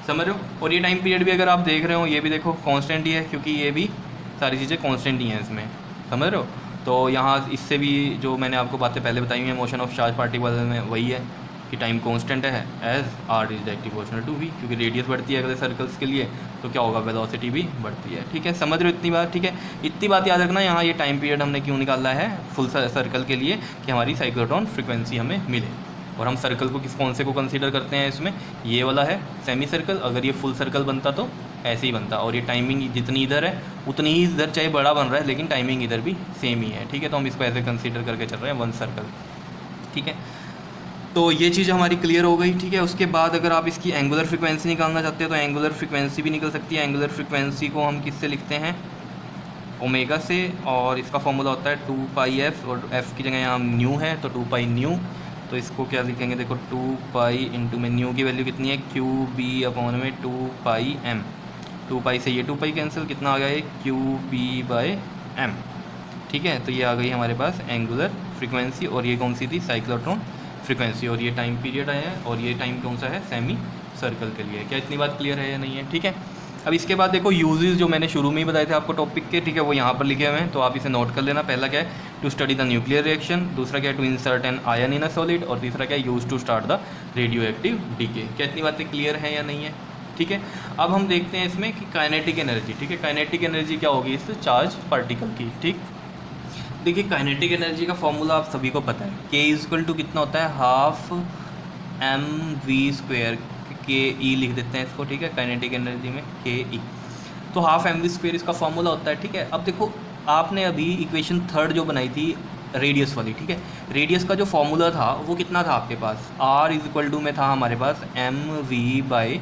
समझ रहे हो? और ये टाइम पीरियड भी अगर आप देख रहे हो, ये भी देखो कांस्टेंट ही है, क्योंकि ये भी सारी चीज़ें कांस्टेंट ही हैं इसमें। समझ रहे हो? तो यहाँ इससे भी जो मैंने आपको बातें पहले बताई हुई हैं मोशन ऑफ चार्ज पार्टिकल में, वही है कि टाइम कांस्टेंट है as r is directly proportional to v। क्योंकि रेडियस बढ़ती है अगले सर्कल्स के लिए तो क्या होगा, वेलोसिटी भी बढ़ती है। ठीक है, समझ रहे हो इतनी बात? ठीक है, इतनी बात याद रखना। यहाँ ये टाइम पीरियड हमने क्यों निकाला है फुल सर्कल के लिए, कि हमारी साइक्लोट्रॉन फ्रीक्वेंसी हमें मिले। और हम सर्कल को कौन से को कंसीडर करते हैं इसमें, ये वाला है सेमी सर्कल। अगर ये फुल सर्कल बनता तो ऐसे ही बनता, और ये टाइमिंग जितनी इधर है उतनी ही इधर, चाहे बड़ा बन रहा है लेकिन टाइमिंग इधर भी सेम ही है। ठीक है, तो हम इसको ऐसे कंसीडर करके चल रहे हैं 1 सर्कल। ठीक है, तो ये चीज़ हमारी क्लियर हो गई। ठीक है, उसके बाद अगर आप इसकी एंगुलर फ्रीक्वेंसी निकालना चाहते हैं तो एंगुलर फ्रीक्वेंसी भी निकल सकती है। एंगुलर फ्रीक्वेंसी को हम किससे लिखते हैं, ओमेगा से, और इसका फॉर्मूला होता है 2πf, और f की जगह यहाँ न्यू है तो 2π न्यू। तो इसको क्या लिखेंगे, देखो 2 पाई इंटू में न्यू की वैल्यू कितनी है, क्यू बी अपॉन में 2 पाई एम, 2 पाई से ये 2 पाई कैंसिल, कितना आ गया ये क्यू बी बाय एम। ठीक है, तो ये आ गई हमारे पास एंगुलर फ्रीक्वेंसी, और ये कौन सी थी, साइक्लोट्रॉन फ्रीक्वेंसी, और ये टाइम पीरियड आया है, और ये टाइम कौन सा है, सेमी सर्कल के लिए। क्या इतनी बात क्लियर है या नहीं है? ठीक है, अब इसके बाद देखो यूजेस जो मैंने शुरू में ही बताए थे आपको टॉपिक के, ठीक है, वो यहाँ पर लिखे हुए हैं, तो आप इसे नोट कर लेना। पहला क्या है, to study the nuclear reaction, दूसरा क्या है, to insert an ion in a solid, और तीसरा क्या है, use to start the radioactive decay. क्या इतनी बातें क्लियर है या नहीं है? ठीक है, अब हम देखते हैं इसमें कि काइनेटिक एनर्जी। ठीक है, काइनेटिक एनर्जी क्या होगी इस चार्ज पार्टिकल की। ठीक, देखिए काइनेटिक एनर्जी का फॉर्मूला आप सभी को पता है, के इक्वल टू कितना होता है, हाफ एम वी स्क्वेयर, के ई लिख देते हैं इसको। ठीक है, काइनेटिक एनर्जी में के ई, तो हाफ एम वी स्क्वेयर इसका फॉर्मूला होता है। ठीक है, अब देखो आपने अभी इक्वेशन थर्ड जो बनाई थी रेडियस वाली, ठीक है, रेडियस का जो फॉर्मूला था वो कितना था आपके पास, आर इज इक्वल टू में था हमारे पास M V by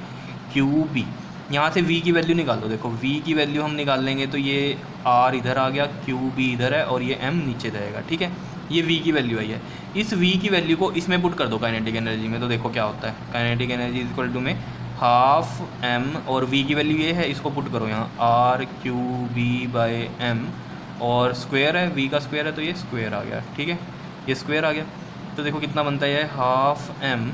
Q B. यहाँ से v की वैल्यू निकाल दो, देखो v की वैल्यू हम निकाल लेंगे तो ये r इधर आ गया, क्यू बी इधर है, और ये m नीचे जाएगा। ठीक है, ये v की वैल्यू आई है, इस v की वैल्यू को इसमें पुट कर दो काइनेटिक एनर्जी में, तो देखो क्या होता है, kinetic energy is equal to में हाफ m, और v की वैल्यू ये है, इसको पुट करो यहाँ r q B by m, और स्क्वायर है, v का स्क्वायर है तो ये स्क्वायर आ गया। ठीक है, ये स्क्वायर आ गया, तो देखो कितना बनता है, half m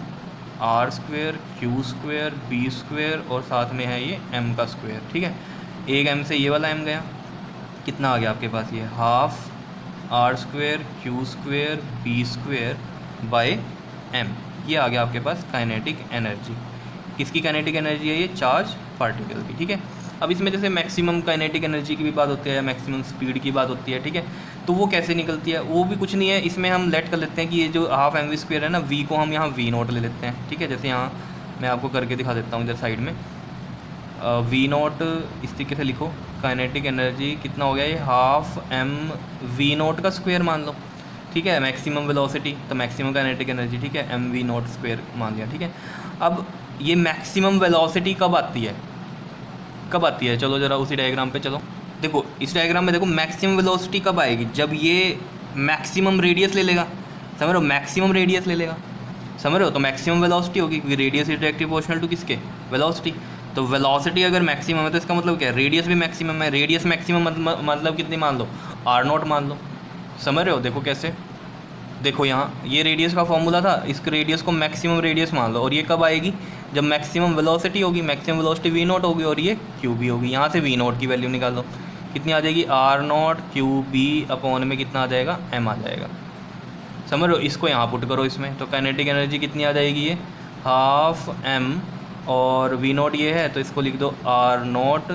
r square q square B square, और साथ में है ये एम का स्क्वेयर। ठीक है, एक एम से ये वाला एम गया, कितना आ गया आपके पास, ये half r square q square B square by m, ये आ गया आपके पास काइनेटिक एनर्जी। किसकी काइनेटिक एनर्जी है, ये चार्ज पार्टिकल की। ठीक है, अब इसमें जैसे मैक्सिमम काइनेटिक एनर्जी की भी बात होती है, मैक्सिमम स्पीड की बात होती है। ठीक है, तो वो कैसे निकलती है, वो भी कुछ नहीं है, इसमें हम लेट कर लेते हैं कि ये जो हाफ एम वी स्क्वेयर है ना, वी को हम यहाँ वी नोट ले लेते हैं। ठीक है, जैसे यहाँ मैं आपको करके दिखा देता हूँ इधर साइड में, वी नोट इस तरीके से लिखो, काइनेटिक एनर्जी कितना हो गया, ये हाफ एम वी नोट का स्क्वायर मान लो। ठीक है, मैक्सिमम वेलोसिटी तो मैक्सिमम काइनेटिक एनर्जी, ठीक है, एम वी नोट स्क्वायर मान लिया। ठीक है, अब ये मैक्सिमम वेलोसिटी कब आती है, कब आती है, चलो ज़रा उसी डायग्राम पे चलो। देखो इस डायग्राम में देखो मैक्सिमम वेलोसिटी कब आएगी, जब ये मैक्सिमम रेडियस ले लेगा, समझ रहे हो, मैक्सिमम रेडियस ले लेगा, समझ रहे हो, तो मैक्सिमम वेलोसिटी होगी, क्योंकि radius is directly proportional to किसके, वेलोसिटी। तो वेलोसिटी अगर मैक्सिमम है तो इसका मतलब क्या है, रेडियस भी मैक्सिमम है, रेडियस मैक्सिमम मतलब कितनी मान लो, आर नोट मान लो, समझ रहे हो। देखो कैसे, देखो यहाँ ये रेडियस का फॉर्मूला था, इस रेडियस को मैक्सिमम रेडियस मान लो, और ये कब आएगी, जब मैक्सिमम वेलोसिटी होगी, मैक्सिमम वेलोसिटी वी नोट होगी, और ये क्यू बी होगी। यहाँ से वी नोट की वैल्यू निकाल लो, कितनी आ जाएगी, r naught q B upon में कितना आ जाएगा, एम आ जाएगा, समझ लो। इसको यहाँ पुट करो इसमें, तो काइनेटिक एनर्जी कितनी आ जाएगी, ये हाफ एम, और वी नोट ये है तो इसको लिख दो r naught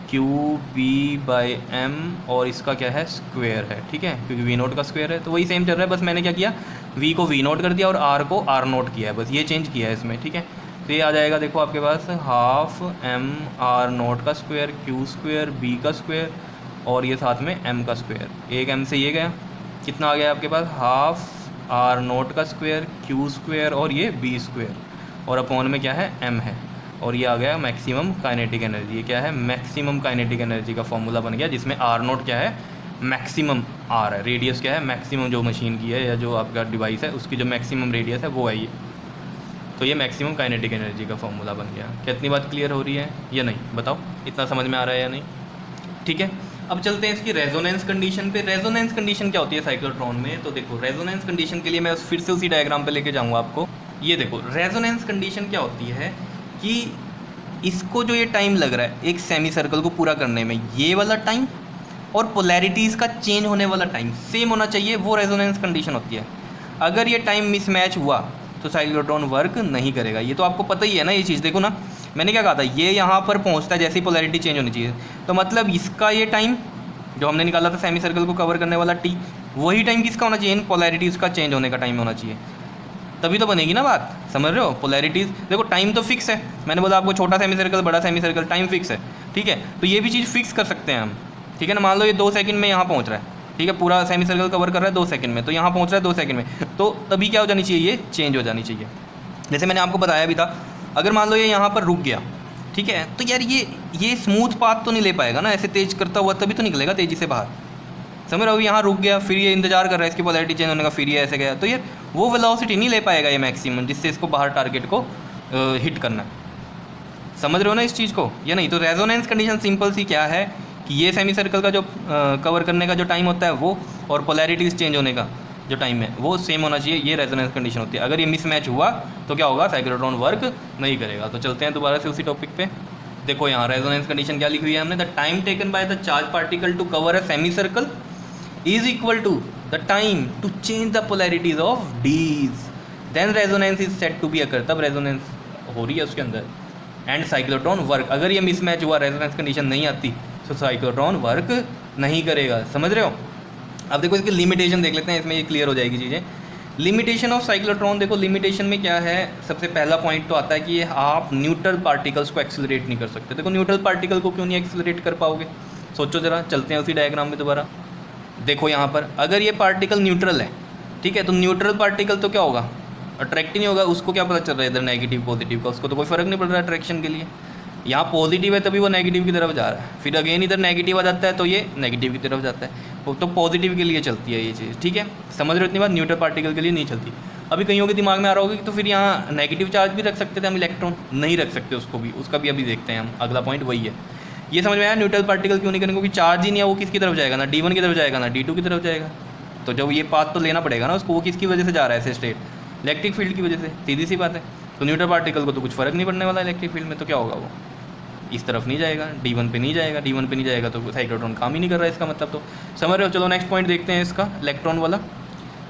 q B by m, और इसका क्या है, स्क्वायर है। ठीक है, क्योंकि वी नोट का स्क्वायर है, तो वही सेम चल रहा है, बस मैंने क्या किया, वी को वी नोट कर दिया और आर को आर नोट किया है, बस ये चेंज किया है इसमें। ठीक है, तो ये आ जाएगा देखो आपके पास हाफ एम आर नोट का स्क्वायर क्यू स्क्वायर बी का स्क्वायर, और ये साथ में एम का स्क्वायर, एक एम से ये गया, कितना आ गया आपके पास, हाफ आर नोट का स्क्वायर क्यू स्क्वायर और ये बी स्क्वायर, और अपॉन में क्या है, एम है, और ये आ गया मैक्सिमम काइनेटिक एनर्जी। ये क्या है, मैक्सिमम काइनेटिक एनर्जी का फॉर्मूला बन गया, जिसमें आर नोट क्या है, मैक्सिमम आर है, रेडियस क्या है, मैक्सिमम जो मशीन की है या जो आपका डिवाइस है उसकी जो मैक्सिमम रेडियस है वो है ये, तो ये मैक्सिमम काइनेटिक एनर्जी का फॉर्मूला बन गया। कितनी बात क्लियर हो रही है या नहीं, बताओ, इतना समझ में आ रहा है या नहीं। ठीक है, अब चलते हैं इसकी रेजोनेंस कंडीशन पे। रेजोनेंस कंडीशन क्या होती है साइक्लोट्रॉन में, तो देखो रेजोनेंस कंडीशन के लिए मैं फिर से उसी डायग्राम पे लेके जाऊंगा आपको। ये देखो रेजोनेंस कंडीशन क्या होती है कि इसको जो ये टाइम लग रहा है एक सेमी सर्कल को पूरा करने में, ये वाला टाइम और पोलैरिटीज़ का चेंज होने वाला टाइम सेम होना चाहिए, वो रेजोनेंस कंडीशन होती है। अगर ये टाइम मिसमैच हुआ तो साइक्लोट्रॉन वर्क नहीं करेगा, ये तो आपको पता ही है ना ये चीज़। देखो ना मैंने क्या कहा था, ये यहाँ पर पहुँचता है जैसे ही पोलैरिटी चेंज होनी चाहिए, तो मतलब इसका ये टाइम जो हमने निकाला था सेमी सर्कल को कवर करने वाला टी, वही टाइम किसका होना चाहिए, इन पोलैरिटीज़ का चेंज होने का टाइम होना चाहिए, तभी तो बनेगी ना बात, समझ रहे हो। पोलैरिटीज़ देखो टाइम तो फिक्स है, मैंने बोला आपको छोटा सेमी सर्कल बड़ा सेमी सर्कल टाइम फिक्स है, ठीक है, तो ये भी चीज़ फिक्स कर सकते हैं हम, ठीक है ना। मान लो ये 2 सेकंड में यहाँ पहुँच रहा है, ठीक है, पूरा सेमी सर्कल कवर कर रहा है 2 सेकंड में, तो यहाँ पहुँच रहा है 2 सेकंड में, तो तभी क्या हो जानी चाहिए, ये चेंज हो जानी चाहिए। जैसे मैंने आपको बताया भी था, अगर मान लो ये यहाँ पर रुक गया, ठीक है, तो यार ये स्मूथ पाथ तो नहीं ले पाएगा ना, ऐसे तेज करता हुआ तभी तो निकलेगा तेज़ी से बाहर, समझ रहे हो। यहाँ रुक गया, फिर ये इंतजार कर रहा है इसकी पोलैरिटी चेंज होने का, फिर ये ऐसे गया, तो ये वो वेलोसिटी नहीं ले पाएगा ये मैक्सिमम जिससे इसको बाहर टारगेट को हिट करना है। समझ रहे हो ना इस चीज़ को या नहीं? तो रेजोनेंस कंडीशन सिंपल सी क्या है कि ये सेमी सर्कल का जो कवर करने का जो टाइम होता है वो, और पोलैरिटीज़ चेंज होने का जो टाइम है वो सेम होना चाहिए। ये रेजोनेंस कंडीशन होती है। अगर ये मिसमैच हुआ तो क्या होगा? साइक्लोट्रॉन वर्क नहीं करेगा। तो चलते हैं दोबारा से उसी टॉपिक पे। देखो यहाँ रेजोनेंस कंडीशन क्या लिखी हुई है हमने, the time taken by the charge particle to cover a semi circle is equal to the time to change the polarities of dees, then resonance is set to be occur, तब resonance हो रही है उसके अंदर। And cyclotron work, अगर ये mismatch हुआ, resonance condition नहीं आती तो साइक्लोट्रॉन वर्क नहीं करेगा। समझ रहे हो? अब देखो इसकी लिमिटेशन देख लेते हैं, इसमें ये क्लियर हो जाएगी चीज़ें। लिमिटेशन ऑफ साइक्लोट्रॉन, देखो लिमिटेशन में क्या है, सबसे पहला पॉइंट तो आता है कि आप न्यूट्रल पार्टिकल्स को एक्सिलरेट नहीं कर सकते। देखो न्यूट्रल पार्टिकल को क्यों नहीं एक्सिलरेट कर पाओगे? सोचो ज़रा, चलते हैं उसी डायग्राम में दोबारा। देखो यहाँ पर अगर ये पार्टिकल न्यूट्रल है, ठीक है, तो न्यूट्रल पार्टिकल तो क्या होगा? अट्रैक्ट नहीं होगा। उसको क्या पता चल रहा है इधर नेगेटिव पॉजिटिव का? उसको तो कोई फ़र्क नहीं पड़ रहा है अट्रैक्शन के लिए। यहाँ पॉजिटिव है तभी वो नेगेटिव की तरफ जा रहा है, फिर अगेन इधर नेगेटिव आ जाता है तो ये नेगेटिव की तरफ जाता है। तो पॉजिटिव के लिए चलती है ये चीज़, ठीक है? समझ रहे हो इतनी बात? न्यूट्रल पार्टिकल के लिए नहीं चलती। अभी कईयों के दिमाग में आ रहा होगा कि तो फिर यहाँ नेगेटिव चार्ज भी रख सकते थे हम, इलेक्ट्रॉन नहीं रख सकते उसको भी, उसका भी अभी देखते हैं हम। अगला पॉइंट वही है। ये समझ में आया न्यूट्रल पार्टिकल क्यों नहीं करेंगे? क्योंकि चार्ज ही नहीं है, वो किसकी तरफ जाएगा? ना D1 की तरफ जाएगा ना D2 की तरफ जाएगा। तो जब ये पाथ तो लेना पड़ेगा ना उसको, वो किसकी वजह से जा रहा है ऐसे स्टेट? इलेक्ट्रिक फील्ड की वजह से, सीधी सी बात है। तो न्यूट्रल पार्टिकल को तो कुछ फ़र्क नहीं पड़ने वाला इलेक्ट्रिक फील्ड में, तो क्या होगा? वो इस तरफ नहीं जाएगा, D1 पे नहीं जाएगा। D1 पे नहीं जाएगा तो साइक्लोट्रॉन काम ही नहीं कर रहा है, इसका मतलब तो समझ रहे हो? चलो नेक्स्ट पॉइंट देखते हैं इसका, इलेक्ट्रॉन वाला।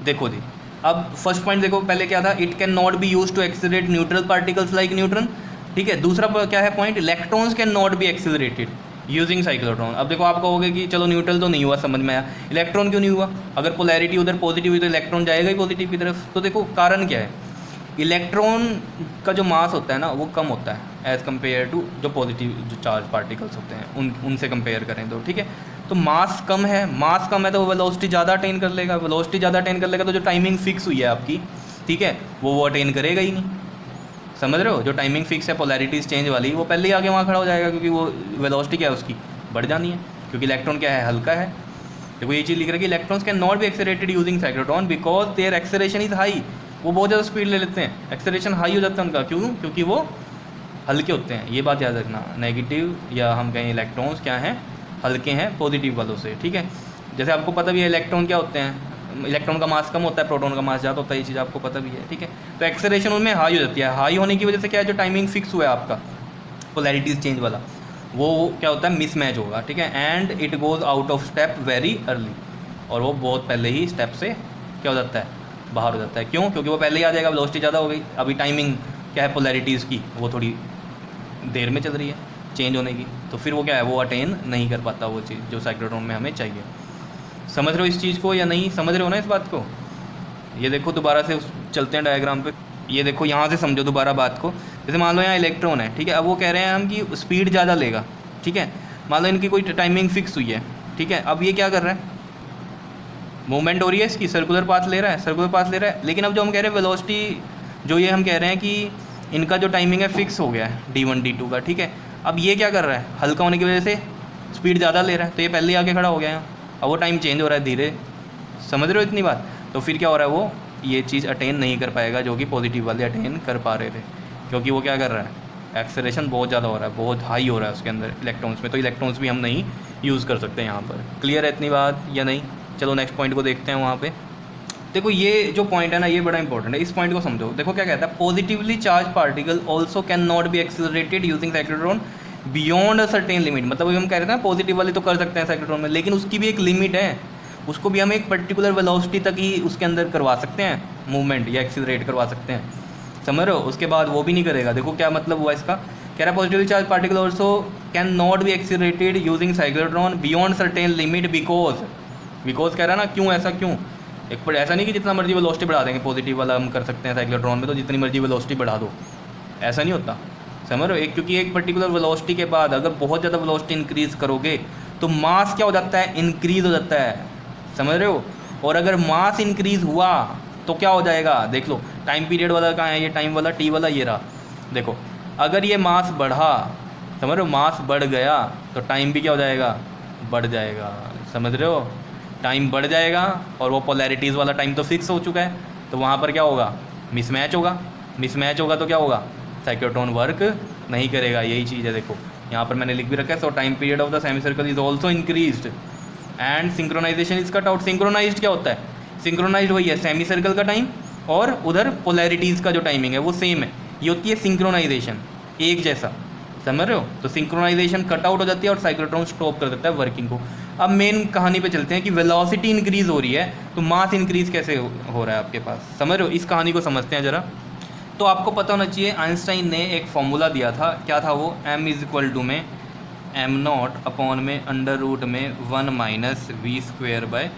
देखो जी, अब फर्स्ट पॉइंट देखो, पहले क्या था? It can not be use to accelerate neutral particles like neutron, ठीक है। दूसरा क्या है point? Electrons can not be accelerated using cyclotron. अब देखो आप कहोगे कि चलो न्यूट्रल तो नहीं हुआ, समझ में आया, इलेक्ट्रॉन क्यों नहीं हुआ? अगर पोलैरिटी उधर पॉजिटिव हुई तो इलेक्ट्रॉन जाएगा ही पॉजिटिव की तरफ। तो देखो कारण क्या है? इलेक्ट्रॉन का जो मास होता है ना वो कम होता है एज़ कम्पेयर टू जो पॉजिटिव जो चार्ज पार्टिकल्स होते हैं उनसे कंपेयर करें तो, ठीक है। तो मास कम है तो वेलोसिटी ज़्यादा अटेन कर लेगा। वेलोसिटी ज़्यादा अटेन कर लेगा तो जो टाइमिंग फिक्स हुई है आपकी, ठीक है, वो अटेन करेगा ही नहीं। समझ रहे हो? जो टाइमिंग फिक्स है पोलैरिटीज़ चेंज वाली, वो पहले ही आगे वहाँ खड़ा हो जाएगा, क्योंकि वो वेलोसिटी क्या है उसकी बढ़ जानी है, क्योंकि इलेक्ट्रॉन क्या है? हल्का है। देखो ये चीज़ लिख रहा है कि electrons can not be accelerated using cyclotron because their acceleration is high. वो बहुत ज़्यादा स्पीड ले लेते हैं, एक्सेलरेशन हाई हो जाता है उनका। क्यों? क्योंकि वो हल्के होते हैं। ये बात याद रखना, नेगेटिव या हम कहें इलेक्ट्रॉन्स क्या हैं? हल्के हैं पॉजिटिव वालों से, ठीक है। जैसे आपको पता भी है इलेक्ट्रॉन क्या होते हैं, इलेक्ट्रॉन का मास कम होता है, प्रोटॉन का मास ज़्यादा होता है, ये चीज़ आपको पता भी है, ठीक है। तो एक्सेलरेशन उनमें हाई हो जाती है। हाई होने की वजह से क्या है? जो टाइमिंग फिक्स हुआ है आपका पोलैरिटीज़ चेंज वाला, वो क्या होता है? मिसमैच होगा, ठीक है। And it goes out of step very early, और वो बहुत पहले ही स्टेप से क्या हो जाता है? बाहर हो जाता है। क्यों? क्योंकि वो पहले ही आ जाएगा, वेलोसिटी ज़्यादा हो गई। अभी टाइमिंग क्या है पोलैरिटीज़ की? वो थोड़ी देर में चल रही है चेंज होने की, तो फिर वो क्या है? वो अटेन नहीं कर पाता वो चीज़ जो साइक्लोट्रॉन में हमें चाहिए। समझ रहे हो इस चीज़ को या नहीं? समझ रहे हो ना इस बात को? ये देखो दोबारा से चलते हैं डायग्राम पे। ये देखो यहाँ से समझो दोबारा बात को। जैसे मान लो यहाँ इलेक्ट्रॉन है, ठीक है। अब वो कह रहे हैं हम कि स्पीड ज़्यादा लेगा, ठीक है। मान लो इनकी कोई टाइमिंग फिक्स हुई है, ठीक है। अब ये क्या कर रहा है? मूवमेंट हो रही है इसकी, सर्कुलर पाथ ले रहा है, लेकिन अब जो हम कह रहे हैं वेलोसिटी, जो ये हम कह रहे हैं कि इनका जो टाइमिंग है फिक्स हो गया है D1 D2 का, ठीक है। अब ये क्या कर रहा है? हल्का होने की वजह से स्पीड ज़्यादा ले रहा है, तो ये पहले ही आके खड़ा हो गया है। अब वो टाइम चेंज हो रहा है धीरे। समझ रहे हो इतनी बात? तो फिर क्या हो रहा है? वो ये चीज़ अटेन नहीं कर पाएगा जो कि पॉजिटिव वाले अटेन कर पा रहे थे, क्योंकि वो क्या कर रहा है? एक्सेलरेशन बहुत ज़्यादा हो रहा है, बहुत हाई हो रहा है उसके अंदर इलेक्ट्रॉन्स में। तो इलेक्ट्रॉन्स भी हम नहीं यूज़ कर सकते यहाँ पर। क्लियर है इतनी बात या नहीं? चलो नेक्स्ट पॉइंट को देखते हैं। वहाँ पे देखो ये जो पॉइंट है ना, ये बड़ा इंपॉर्टेंट है, इस पॉइंट को समझो। देखो क्या कहता है? Positively charge particle also can not be accelerated using cyclotron beyond a certain limit. मतलब हम कह रहे थे ना पॉजिटिव वाले तो कर सकते हैं साइक्लोट्रॉन में, लेकिन उसकी भी एक लिमिट है। उसको भी हम एक पर्टिकुलर वेलोसिटी तक ही उसके अंदर करवा सकते हैं मूवमेंट, या एक्सिलरेट करवा सकते हैं। समझ रहे हो? उसके बाद वो भी नहीं करेगा। देखो क्या मतलब हुआ इसका? कह रहा है positively charge particle also can not be accelerated using cyclotron beyond certain limit because कह रहा है ना, क्यों ऐसा? क्यों? एक पर ऐसा नहीं कि जितना मर्जी वेलोसिटी बढ़ा देंगे पॉजिटिव वाला हम कर सकते हैं साइक्लोट्रॉन में, तो जितनी मर्जी वेलोसिटी बढ़ा दो, ऐसा नहीं होता। समझ रहे हो? क्योंकि एक पर्टिकुलर वेलोसिटी के बाद अगर बहुत ज़्यादा वेलोसिटी इंक्रीज़ करोगे तो मास क्या हो जाता है? इंक्रीज़ हो जाता है। समझ रहे हो? और अगर मास इंक्रीज़ हुआ तो क्या हो जाएगा? देख लो टाइम पीरियड वाला कहाँ है? ये टाइम वाला T वाला ये रहा। देखो अगर ये मास बढ़ा, समझ रहे हो, मास बढ़ गया तो टाइम भी क्या हो जाएगा? बढ़ जाएगा। समझ रहे हो? टाइम बढ़ जाएगा, और वो पोलैरिटीज़ वाला टाइम तो फिक्स हो चुका है, तो तो वहाँ पर क्या होगा, मिसमैच होगा। मिसमैच होगा तो क्या होगा, साइक्लोट्रॉन वर्क नहीं करेगा। यही चीज़ है, देखो यहाँ पर मैंने लिख भी रखा है। So time period of the semi circle is also increased and synchronization is cut out. Synchronized क्या होता है, सिंक्रोनाइज्ड वही है सेमी सर्कल का टाइम, और उधर पोलैरिटीज़ का जो टाइमिंग है वो सेम है, ये होती है सिंक्रोनाइजेशन, एक जैसा, समझ रहे हो। तो सिंक्रोनाइजेशन कट आउट हो जाती है और साइक्लोट्रॉन स्टॉप कर देता है वर्किंग को। अब मेन कहानी पे चलते हैं कि वेलोसिटी इंक्रीज़ हो रही है तो मास इंक्रीज़ कैसे हो रहा है आपके पास, समझ रहे हो। इस कहानी को समझते हैं ज़रा। तो आपको पता होना चाहिए आइंस्टाइन ने एक फॉर्मूला दिया था, क्या था वो, m इज इक्वल टू में m0 अपॉन में अंडर रूट में 1 minus v square by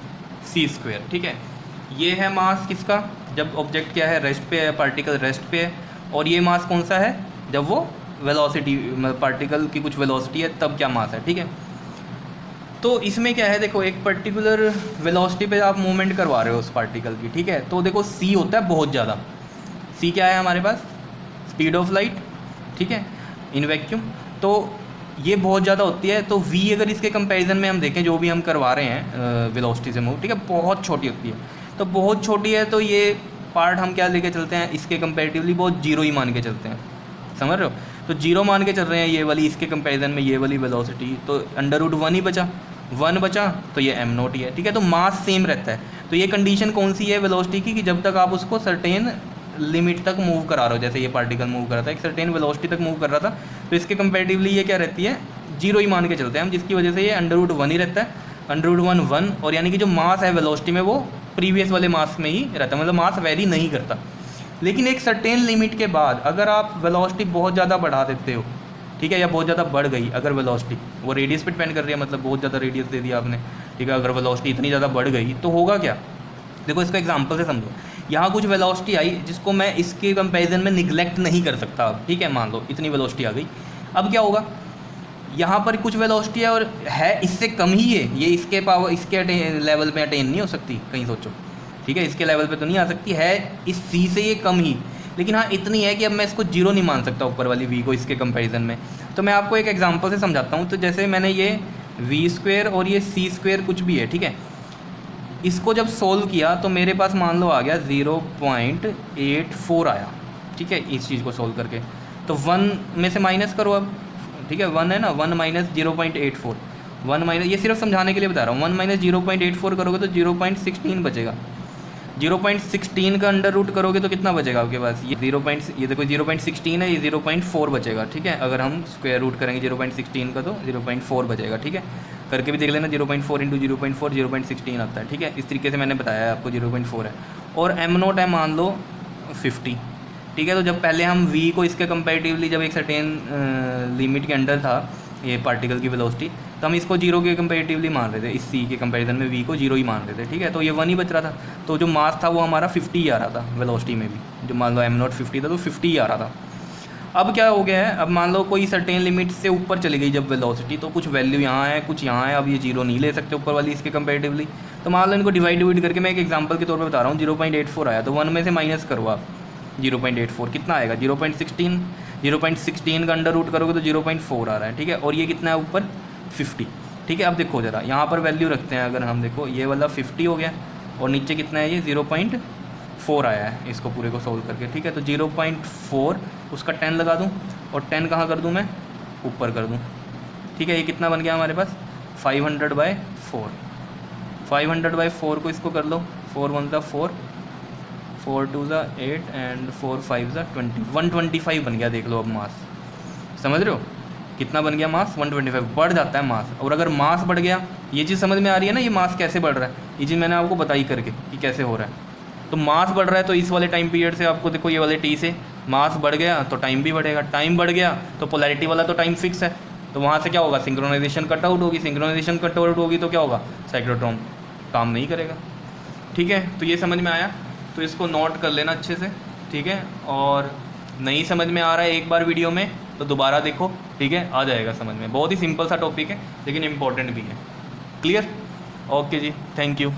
c square. ठीक है, ये है मास किसका, जब ऑब्जेक्ट क्या है, रेस्ट पे है, पार्टिकल रेस्ट पे है। और ये मास कौन सा है, जब वो वेलोसिटी, पार्टिकल की कुछ वेलोसिटी है तब क्या मास है। ठीक है, तो इसमें क्या है, देखो एक पर्टिकुलर वेलोसिटी पे आप मूवमेंट करवा रहे हो उस पार्टिकल की। ठीक है, तो देखो c होता है बहुत ज़्यादा, c क्या है हमारे पास, स्पीड ऑफ लाइट। ठीक है, इन वैक्यूम, तो ये बहुत ज़्यादा होती है। तो v अगर इसके कंपैरिजन में हम देखें, जो भी हम करवा रहे हैं वेलोसिटी से मूव, ठीक है, बहुत छोटी होती है। तो बहुत छोटी है तो ये पार्ट हम क्या लेके चलते हैं, इसके कंपैरेटिवली बहुत जीरो ही मान के चलते हैं, समझ रहे हो। तो जीरो मान के चल रहे हैं ये वाली, इसके कंपैरिजन में ये वाली वेलोसिटी, तो अंडर रूट 1 ही बचा, 1 बचा तो ये m0 ही है। ठीक है, तो मास सेम रहता है। तो ये कंडीशन कौन सी है वेलोसिटी की, कि जब तक आप उसको सर्टेन लिमिट तक मूव करा रहे हो, जैसे ये पार्टिकल मूव कर रहा था, एक सर्टेन वेलोसिटी तक मूव कर रहा था, तो इसके कंपैरेटिवली ये क्या रहती है, जीरो ही मान के चलते हैं हम, जिसकी वजह से ये अंडर रूट 1 ही रहता है। अंडर रूट 1 1, और यानी कि जो मास है वेलोसिटी में वो प्रीवियस वाले मास में ही रहता है, मतलब मास वेरी नहीं करता। लेकिन एक सर्टेन लिमिट के बाद अगर आप वेलोसिटी बहुत ज़्यादा बढ़ा देते हो, ठीक है, या बहुत ज़्यादा बढ़ गई अगर वेलोसिटी, वो रेडियस पे डिपेंड कर रही है, मतलब बहुत ज़्यादा रेडियस दे दिया आपने, ठीक है, अगर वेलोसिटी इतनी ज़्यादा बढ़ गई तो होगा क्या, देखो इसका एग्जांपल से समझो। यहाँ कुछ वेलोसिटी आई जिसको मैं इसके कंपैरिजन में निगलेक्ट नहीं कर सकता अब, ठीक है, मान लो इतनी वेलोसिटी आ गई। अब क्या होगा, यहाँ पर कुछ वेलोसिटी है और है इससे कम ही है, ये इसके पावर, इसके लेवल में अटेन नहीं हो सकती, कहीं सोचो, ठीक है, इसके लेवल पे तो नहीं आ सकती है, इस सी से ये कम ही, लेकिन हाँ इतनी है कि अब मैं इसको जीरो नहीं मान सकता ऊपर वाली वी को इसके कंपैरिजन में। तो मैं आपको एक एग्जांपल से समझाता हूँ। तो जैसे मैंने ये वी स्क्वेयर और ये सी स्क्वेयर कुछ भी है, ठीक है, इसको जब सोल्व किया तो मेरे पास मान लो आ गया 0.84 आया, ठीक है, इस चीज़ को सोल्व करके। तो 1 में से माइनस करो अब, ठीक है, 1 है ना, 1 माइनस 0.84, 1 माइनस, ये सिर्फ समझाने के लिए बता रहा हूँ, 1 माइनस 0.84 करोगे तो 0.16 बचेगा। 0.16 का अंडर रूट करोगे तो कितना बचेगा आपके पास, ये ये देखो 0.16 है, ये 0.4 बचेगा, ठीक है। अगर हम स्क्वायर रूट करेंगे 0.16 का तो 0.4 बचेगा, ठीक है, करके भी देख लेना, 0.4 इंटू 0.4 0.16 आता है, ठीक है। इस तरीके से मैंने बताया है आपको 0.4 है, और m0 है मान लो 50, ठीक है। तो जब पहले हम v को इसके कंपैरेटिवली, जब एक सर्टेन लिमिट के अंडर था ये पार्टिकल की वेलोसिटी, तो हम इसको जीरो के कंपैरेटिवली मान रहे थे, इस c के कंपैरिजन में v को जीरो ही मान रहे थे, ठीक है। तो ये 1 ही बच रहा था, तो जो मास था वो हमारा 50 ही आ रहा था वेलोसिटी में भी, जो मान लो m0 50 था तो 50 ही आ रहा था। अब क्या हो गया है, अब मान लो कोई सर्टेन लिमिट से ऊपर चली गई जब वेलोसिटी, तो कुछ वैल्यू यहाँ है कुछ यहाँ है, अब ये जीरो नहीं ले सकते ऊपर वाली इसके कंपैरेटिवली। तो मान लो इनको डिवाइड करके मैं एक एग्जांपल के तौर पे बता रहा हूँ, 0.84 आया, तो 1 में से माइनस करो आप 0.84, कितना आएगा 0.16, 0.16 का अंडर रूट करोगे तो 0.4 आ रहा है, ठीक है। और ये कितना है ऊपर 50, ठीक है। अब देखो ज़रा यहाँ पर वैल्यू रखते हैं, अगर हम देखो ये वाला 50 हो गया और नीचे कितना है, ये 0.4 आया है इसको पूरे को सोल्व करके, ठीक है। तो 0.4 उसका 10 लगा दूँ, और 10 कहाँ कर दूँ मैं, ऊपर कर दूँ, ठीक है। ये कितना बन गया हमारे पास 500/4, 500/4 को इसको कर लो, 4 1 ज़ा 4, 4 2 ज़ा 8 एंड 4 5 ज़ा 20, 125 बन गया। देख लो अब मास, समझ रहे हो कितना बन गया मास, 125 बढ़ जाता है मास। और अगर मास बढ़ गया, ये चीज़ समझ में आ रही है ना, ये मास कैसे बढ़ रहा है, ये चीज़ मैंने आपको बताई करके कि कैसे हो रहा है। तो मास बढ़ रहा है तो इस वाले टाइम पीरियड से आपको देखो, ये वाले टी से मास बढ़ गया तो टाइम भी बढ़ेगा, टाइम बढ़ गया तो पोलैरिटी वाला तो टाइम फिक्स है, तो वहाँ से क्या होगा, सिंक्रोनाइजेशन कट आउट होगी, सिंक्रोनाइजेशन कट आउट होगी तो क्या होगा, साइक्लोट्रॉन काम नहीं करेगा, ठीक है। तो ये समझ में आया, तो इसको नोट कर लेना अच्छे से, ठीक है। और नहीं समझ में आ रहा है एक बार वीडियो में तो दोबारा देखो, ठीक है, आ जाएगा समझ में। बहुत ही सिंपल सा टॉपिक है लेकिन इम्पोर्टेंट भी है। क्लियर, ओके जी, थैंक यू।